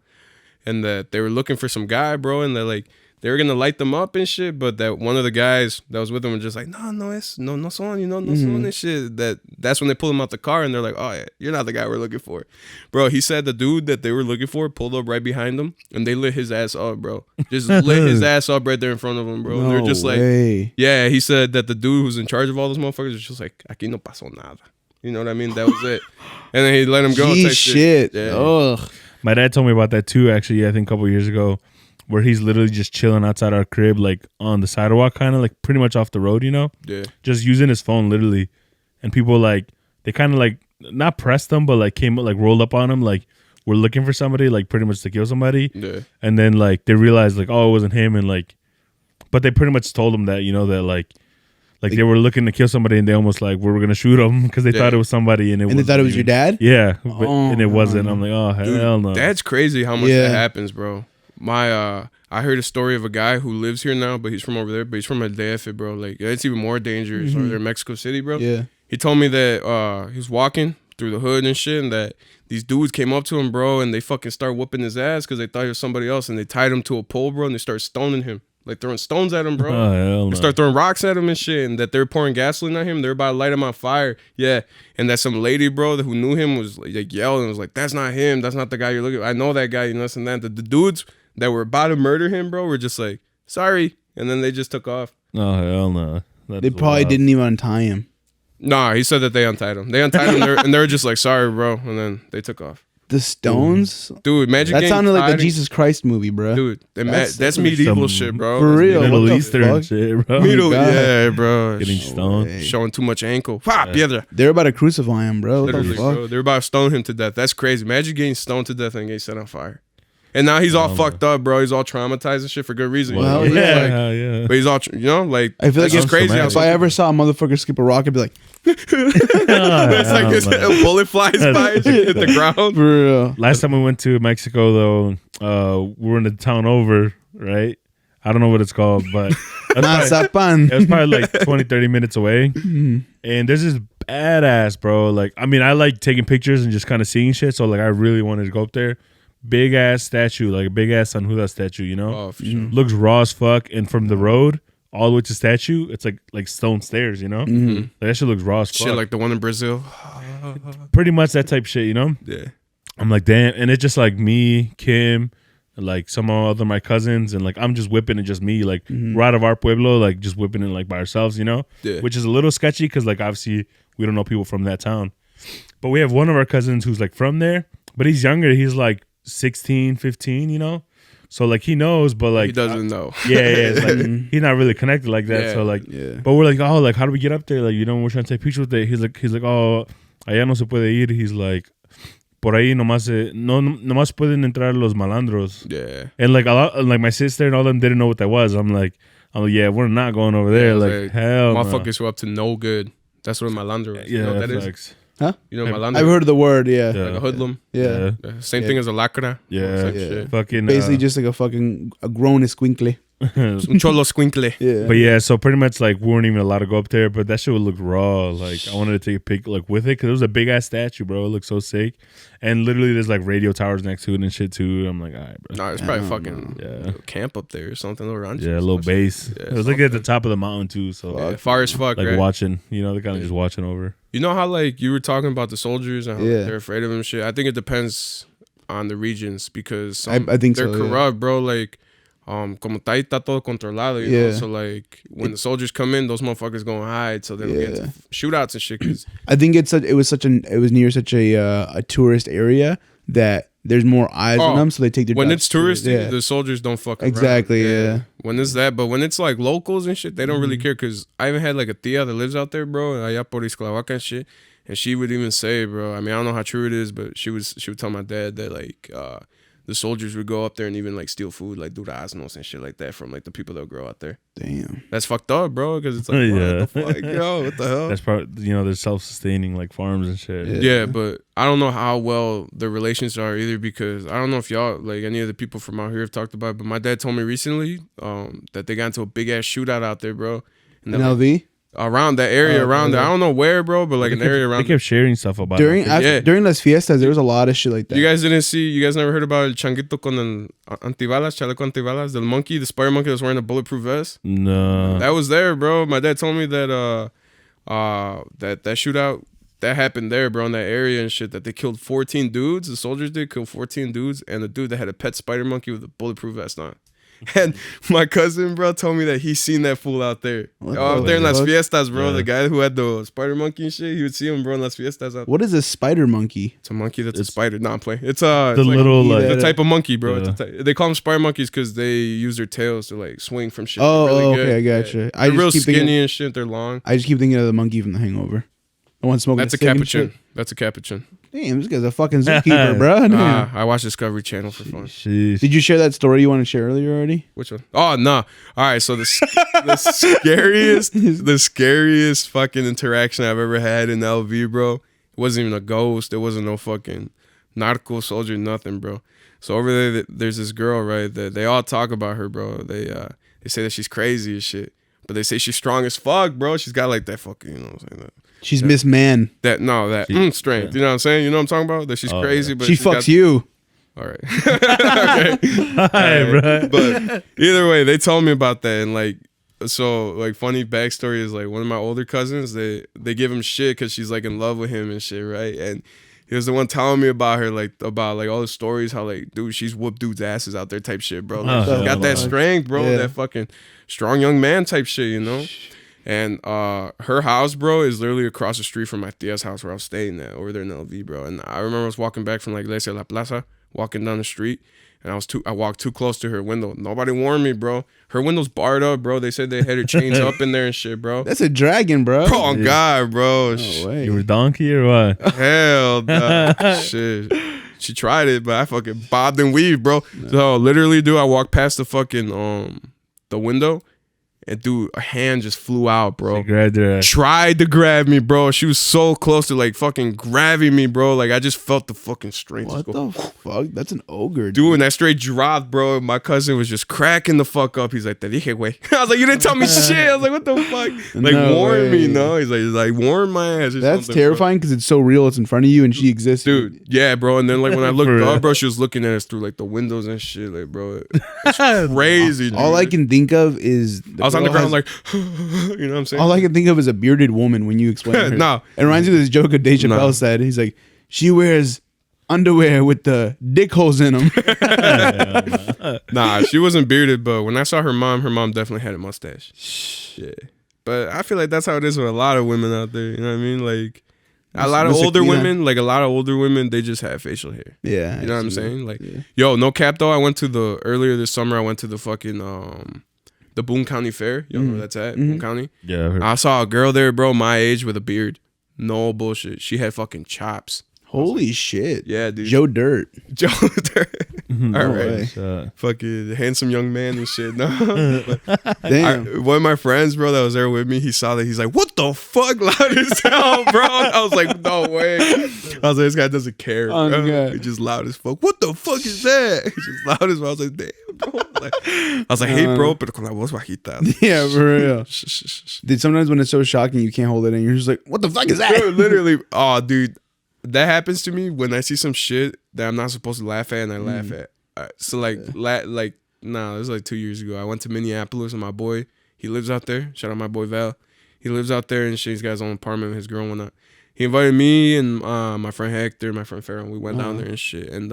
And that they were looking for some guy, bro, and that like they were gonna light them up and shit, but that one of the guys that was with them was just like, no son, you know, no son and shit. That's when they pulled him out the car and they're like, oh yeah, you're not the guy we're looking for. Bro, he said the dude that they were looking for pulled up right behind them and they lit his ass up, bro. Just lit his ass up right there in front of him, bro. And they're just like, yeah, he said that the dude who's in charge of all those motherfuckers was just like, aquí no pasó nada. You know what I mean? That was it. And then he let him go. Gee, shit. Yeah. Ugh. My dad told me about that too, actually, I think a couple years ago, where he's literally just chilling outside our crib, like on the sidewalk, kind of like pretty much off the road, you know? Yeah. Just using his phone, literally. And people like, they kind of like, not pressed him, but like came, like rolled up on him, like, we're looking for somebody, like pretty much to kill somebody. Yeah. And then like, they realized like, oh, it wasn't him. And like, but they pretty much told him that, you know, that like they were looking to kill somebody and they almost like, we were going to shoot him because they thought it was somebody. And they thought it was your dad? Yeah. And it wasn't. I'm like, oh, hell no. That's crazy how much that happens, bro. I heard a story of a guy who lives here now, but he's from over there, but he's from El DF, bro. Like, it's even more dangerous over there in Mexico City, bro. Yeah. He told me that he was walking through the hood and shit, and that these dudes came up to him, bro, and they fucking start whooping his ass because they thought he was somebody else, and they tied him to a pole, bro, and they start stoning him. Like, throwing stones at him, bro. Oh, hell no. They start throwing rocks at him and shit, and that they were pouring gasoline at him. They were about to light him on fire. Yeah. And that some lady, bro, who knew him was like yelling and was like, that's not him. That's not the guy you're looking at. I know that guy, you know, this and that. The dudes that were about to murder him, bro, were just like, sorry. And then they just took off. Oh, hell no. They probably didn't even untie him. Nah, he said that they untied him. They untied him and they were just like, sorry, bro. And then they took off. The Stones? Dude, Magic That Gang sounded like the hiding- Jesus Christ movie, bro. Dude, That's that's medieval some- shit, bro. For That's real. Middle what the Eastern fuck? shit, bro. Middle, God. yeah, bro. Getting stoned. way. Showing too much ankle. Pa, piedra. They're about to crucify him, bro. What the Literally, fuck? bro. They're about to stone him to death. That's crazy. Magic getting stoned to death and getting set on fire. And now he's all fucked up, bro. He's all traumatized and shit for good reason. Well, You know? yeah. Like, Hell yeah. but he's all, you know, like, I feel like that's just if, crazy. How if I ever saw a motherfucker skip a rock, I'd be like, it's like this, a bullet flies by and you hit the ground. for real. Last time we went to Mexico, though, we were in the town over, right? I don't know what it's called, but Mazapan. it was probably like 20, 30 minutes away. And there's this badass, bro. Like, I mean, I like taking pictures and just kind of seeing shit. So, like, I really wanted to go up there. Big ass statue, like a big ass San Judas statue, you know? Oh, for sure. Looks raw as fuck. And from the road all the way to statue, it's like stone stairs, you know? Like, that shit looks raw as fuck. Shit like the one in Brazil. Pretty much that type shit, you know? Yeah. I'm like, damn. And it's just like me, Kim, and like some other my cousins, and like I'm just whipping it, just me. Like we're out of our pueblo, like just whipping it like by ourselves, you know? Yeah. Which is a little sketchy because like obviously we don't know people from that town. But we have one of our cousins who's like from there, but he's younger. He's like 16, 15, you know? So like he knows, but like He doesn't know. Yeah, it's like he's not really connected like that. Yeah, So like, yeah. but we're like, oh, like how do we get up there? Like, you know, we're trying to take pictures with it. He's like, oh, allá no se puede ir. He's like, por ahí nomás pueden entrar los malandros. Yeah. And like a lot, like my sister and all them didn't know what that was. I'm like, yeah, we're not going over there. Yeah, like hell, no. motherfuckers who up to no good. That's what Malandro is. You know Yeah, what that is? facts. Huh? You know, malandro. I've heard of the word. Yeah. Yeah. Like a hoodlum. Yeah. Same Yeah. thing as a lacra. Yeah. Same Yeah. shit. Fucking Basically, just like a grown esquinkle. Un cholo squinkle. Yeah. But yeah, so pretty much like we weren't even allowed to go up there, but that shit would look raw. Like I wanted to take a pic like with it because it was a big ass statue, bro. It looked so sick, and literally there's like radio towers next to it and shit too. I'm like, all right, bro. Nah, it's probably I don't fucking Yeah. camp up there or something. Little rancho Yeah, or a little some shit. base. Yeah, It was like at the something. top of the mountain too, so Yeah, far as fuck, like right? watching. You know, they're kind of just watching over. You know how like you were talking about the soldiers and how Yeah. they're afraid of them and shit. I think it depends on the regions because I think they're so, yeah. corrupt, bro. Like, como está ahí está todo controlado, you know? Yeah. So like when the soldiers come in, those motherfuckers go and hide, so they don't get Yeah. into shootouts and shit. 'Cause I think it was near such a tourist area that there's more eyes on Oh, them, so they take their when jobs it's touristy, serious. the soldiers don't fuck around. Exactly, yeah. When it's that, but when it's like locals and shit, they don't really care. Cause I even had like a tia that lives out there, bro, allá por Isclavaca and shit, and she would even say, bro. I mean, I don't know how true it is, but she would tell my dad that like the soldiers would go up there and even like steal food, like duraznos and shit like that from like the people that grow out there. Damn. That's fucked up, bro. Cause it's like, Yeah. what the fuck, yo, what the hell? That's probably they're self-sustaining like farms and shit. Yeah, but I don't know how well the relations are either because I don't know if y'all like any of the people from out here have talked about it, but my dad told me recently that they got into a big ass shootout out there, bro. And In that, like, LV around that area, around there. I don't know where, bro, but like an area They around. kept sharing stuff about during it. after, Yeah. during Las Fiestas, there was a lot of shit like that. You guys didn't see? You guys never heard about el changuito con el antibalas, chaleco antibalas, the monkey, the spider monkey that's wearing a bulletproof vest? No. That was there, bro. My dad told me that that shootout that happened there, bro, in that area and shit. That they killed 14 dudes. The soldiers did kill 14 dudes, and the dude that had a pet spider monkey with a bulletproof vest on. And my cousin, bro, told me that he seen that fool out there. What Out the there in Las fuck? Fiestas, bro. Yeah. The guy who had the spider monkey and shit, he would see him, bro, in Las Fiestas. Out What is a spider monkey? It's a monkey that's a It's- spider. Nah, I'm playing. It's the it's like little like- the type of monkey, bro. Yeah. It's they call them spider monkeys because they use their tails to like swing from shit. Oh, They're really okay, good. I gotcha. Yeah. I They're just real keep skinny thinking- and shit. They're long. I just keep thinking of the monkey from The Hangover. The one smoking That's a stick and capuchin. shit. That's a capuchin. Damn, this guy's a fucking zookeeper, bro. Damn. I watch Discovery Channel for fun. Sheesh. Did you share that story you want to share earlier already? Which one? Oh no! All right, so the scariest fucking interaction I've ever had in LV, bro. It wasn't even a ghost. It wasn't no fucking narco soldier, nothing, bro. So over there, there's this girl, right? That they all talk about her, bro. They say that she's crazy as shit, but they say she's strong as fuck, bro. She's got like that fucking, you know what I'm saying? She's Miss Man. That strength. You know what I'm saying? You know what I'm talking about? That she's Oh, crazy, yeah. but She she's fucks got- you. All right. Okay. Hi, bro. But either way, they told me about that, and like, so like funny backstory is like one of my older cousins, they give him shit because she's like in love with him and shit, right? And he was the one telling me about her, like about like all the stories, how like, dude, she's whooped dudes' asses out there type shit, bro. Like, Oh, she's got that fuck. strength, bro, Yeah. that fucking strong young man type shit, you know. And her house, bro, is literally across the street from my tia's house where I was staying at over there in LV, bro. And I remember I was walking back from like Iglesia La Plaza, walking down the street, and I walked too close to her window. Nobody warned me, bro. Her window's barred up, bro. They said they had her chains up in there and shit, bro. That's a dragon, bro. Bro, on God, bro. No way. You were donkey or what? Hell, nah. Shit. She tried it, but I fucking bobbed and weaved, bro. So literally, dude, I walked past the fucking the window, and dude, a hand just flew out, bro. She grabbed her ass. Tried to grab me, bro. She was so close to like fucking grabbing me, bro. Like I just felt the fucking strength. What just go, the fuck? That's an ogre, dude, and that straight dropped, bro. My cousin was just cracking the fuck up. He's like, "Te dije, güey." I was like, "You didn't tell me shit." I was like, "What the fuck?" Like, No warn me, way. no. He's like, warn my ass. Or That's something, bro. terrifying because it's so real. It's in front of you and she exists. Dude, yeah, bro. And then like when I looked For real. up, bro, she was looking at us through like the windows and shit, like, bro. It's crazy, dude. All I can think of is I was on the girl ground has- like, you know what I'm saying? all I can think of is a bearded woman when you explain her. No. It reminds me of this joke of Dave Chappelle No. said. He's like, she wears underwear with the dick holes in them. Nah, she wasn't bearded, but when I saw her mom definitely had a mustache. Yeah. But I feel like that's how it is with a lot of women out there. You know what I mean? Like a lot of Miss older Akina. women, they just have facial hair. Yeah. You know what I'm I see that. saying? Like, Yeah. yo, no cap though. I went to earlier this summer. I went to the fucking the Boone County Fair. You know where that's at? Boone County. Yeah, I heard. I saw a girl there, bro, my age with a beard. No bullshit. She had fucking chops. Holy shit. Yeah, dude. Joe Dirt. Joe Dirt. No All way. right. Fucking handsome young man and shit. No. Damn. One of my friends, bro, that was there with me, he saw that. He's like, what the fuck? Loud as hell, bro. I was like, no way. I was like, this guy doesn't care. Oh, Bro. God. He's just loud as fuck. What the fuck is that? He's just loud as well. I was like, damn, bro. I was like, hey, bro, pero con la voz bajita. Yeah, for real. Shh, shh, shh, shh. Dude, sometimes when it's so shocking, you can't hold it in. You're just like, what the fuck is that? Dude, literally, oh, dude, that happens to me when I see some shit that I'm not supposed to laugh at, and I laugh at. So like, it was like 2 years ago. I went to Minneapolis with my boy. He lives out there. Shout out my boy Val. He lives out there and shit. He's got his own apartment with his girl and whatnot. He invited me and my friend Hector, my friend Farrell. We went down there and shit. And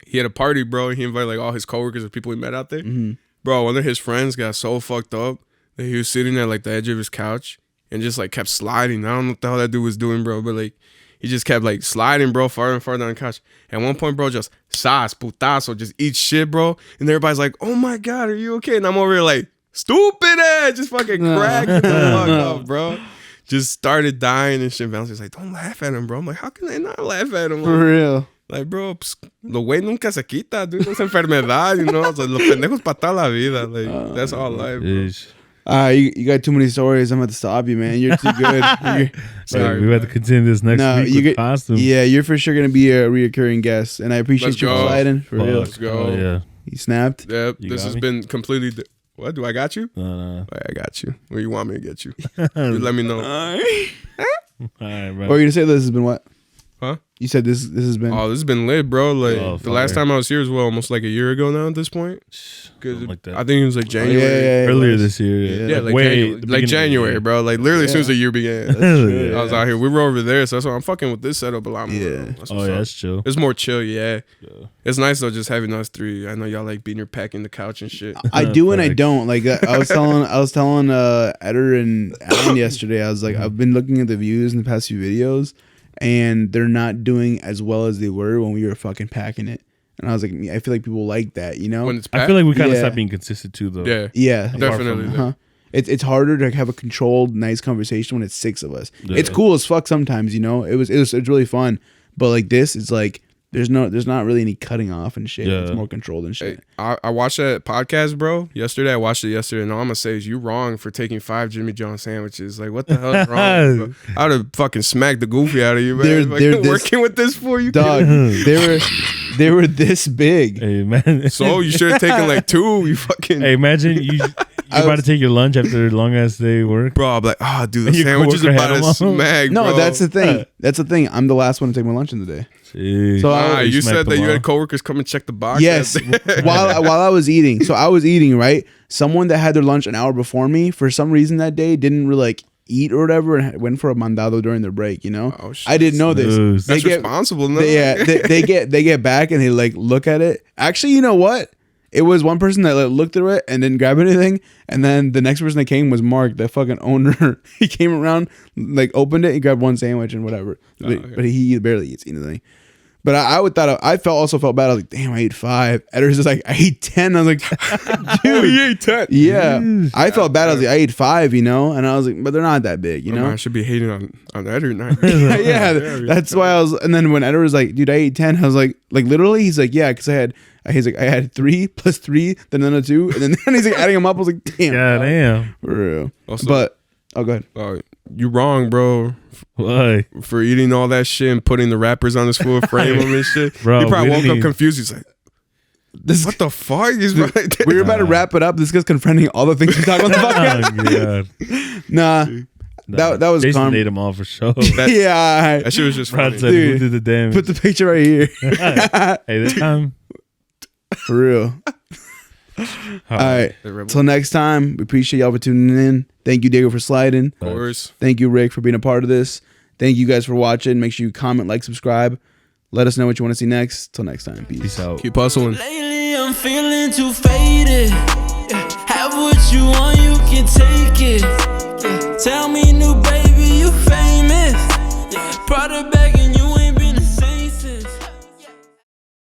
he had a party, bro. He invited like all his coworkers and people he met out there. Mm-hmm. Bro, one of his friends got so fucked up that he was sitting at like the edge of his couch and just like kept sliding. I don't know what the hell that dude was doing, bro, but like he just kept like sliding, bro, farther and farther down the couch. At one point, bro, just sas, putazo, just eat shit, bro. And everybody's like, oh my God, are you okay? And I'm over here like, stupid ass, just fucking cracking the fuck up, bro. Just started dying and shit. Val's just like, don't laugh at him, bro. I'm like, how can I not laugh at him? For real. Like, bro, lo güey nunca se quita, dude. Es enfermedad, you know? It's like, los pendejos pa' toda la vida. Like, that's all life, bro. Ish. You got too many stories. I'm about to stop you, man. You're too good. Sorry, we have to continue this next No, week you with get- costumes. Yeah, you're for sure gonna be a reoccurring guest, and I appreciate Let's you go. sliding for Fuck. real. Let's go. Oh, yeah. He snapped. Yep, You this got has me? been completely... What? Do I got you? No. All right, I got you. Where you want me to get you? You let me know. All right, bro. Or you to say this has been what? Huh? You said this has been. Oh, this has been lit, bro. Like, Oh, the last fucker. time I was here was, well, almost like a year ago now at this point. Something like that. I think it was like Yeah, January. yeah, Earlier it was. this year. Yeah. Yeah, like, Way January, the like beginning of the January, year. bro. Like, literally, as soon as the year began. Yeah. I was out here. We were over there, so that's why I'm fucking with this setup a lot more. Yeah. bro. That's Oh, what's yeah, up. that's chill. It's more chill, yeah. Yeah. It's nice though, just having us three. I know y'all like beating your pack in the couch and shit. I do and I Facts. don't. Like I was telling Eder and Alan yesterday. I was like, I've been looking at the views in the past few videos, and they're not doing as well as they were when we were fucking packing it. And I was like, I feel like people like that, you know? When it's I packed, feel like we kind of Yeah. stopped being consistent too, though. yeah, Yeah, definitely. Uh-huh. It's harder to have a controlled, nice conversation when it's six of us. Yeah. It's cool as fuck sometimes, you know. It's really fun, but like this, it's like there's not really any cutting off and shit. Yeah. It's more controlled and shit. Hey, I watched that podcast, bro. Yesterday, I watched it yesterday, and all I'm gonna say is you wrong for taking 5 Jimmy John sandwiches. Like, what the hell is wrong? Bro? I would have fucking smacked the goofy out of you, man. They're Fucking this- working with this for you, Dog, they were this big. Hey, man. So you should have taken like 2. You fucking Hey, imagine you're about to take your lunch after a long ass day work. bro. I'm like, oh, dude, the Your sandwich is coworker about had to 'em all? smack. No, bro. that's the thing. That's the thing. I'm the last one to take my lunch in the day. Jeez. So Ah, I- you smacked said that them you all. had coworkers come and check the box. Yes, while I was eating. So I was eating, right? Someone that had their lunch an hour before me, for some reason that day, didn't really like eat or whatever, and went for a mandado during their break. You know, Oh, shit. I didn't know this. Snooze. They That's get, responsible. No? they get back and they like look at it. Actually, you know what? It was one person that like, looked through it and didn't grab anything, and then the next person that came was Mark, the fucking owner. He came around, like opened it, he grabbed one sandwich and whatever, but he barely eats anything. But I also felt bad. I was like, damn, I ate 5. Edder's just like, I ate 10. I was like, Oh, dude, he ate 10. yeah. I felt bad. I was like, I ate 5, you know, and I was like, but they're not that big, you know. I should be hating on Edder. Not yeah, that's why I was. And then when Edder was like, dude, I ate 10. I was like literally, he's like, yeah, because I had 3 plus 3, then another 2, and then he's like adding them up. I was like, damn, God damn. for real. Also- But go ahead. You wrong, bro, Why? for eating all that shit and putting the wrappers on his food, frame him and shit. Bro, he probably we woke didn't up even- confused. He's like, This what the fuck? He's right there. we were about to wrap it up. This guy's confronting all the things we talk about the podcast. Oh, God. Nah, that was Jason calm. ate them all for sure. Yeah, That shit was just Brad funny. said, Dude, who did the damage? put the picture right here. Hey, this time. For real. All right. The rebel. Till next time, we appreciate y'all for tuning in. Thank you, Diego, for sliding. Of course. Thank you, Rick, for being a part of this. Thank you guys for watching. Make sure you comment, like, subscribe. Let us know what you want to see next. Till next time. Peace. Peace out. Keep hustling. Lately I'm feeling too faded. Yeah. Have what you want, you can take it. Yeah. Tell me, new baby, you famous. Yeah. Prada bag in your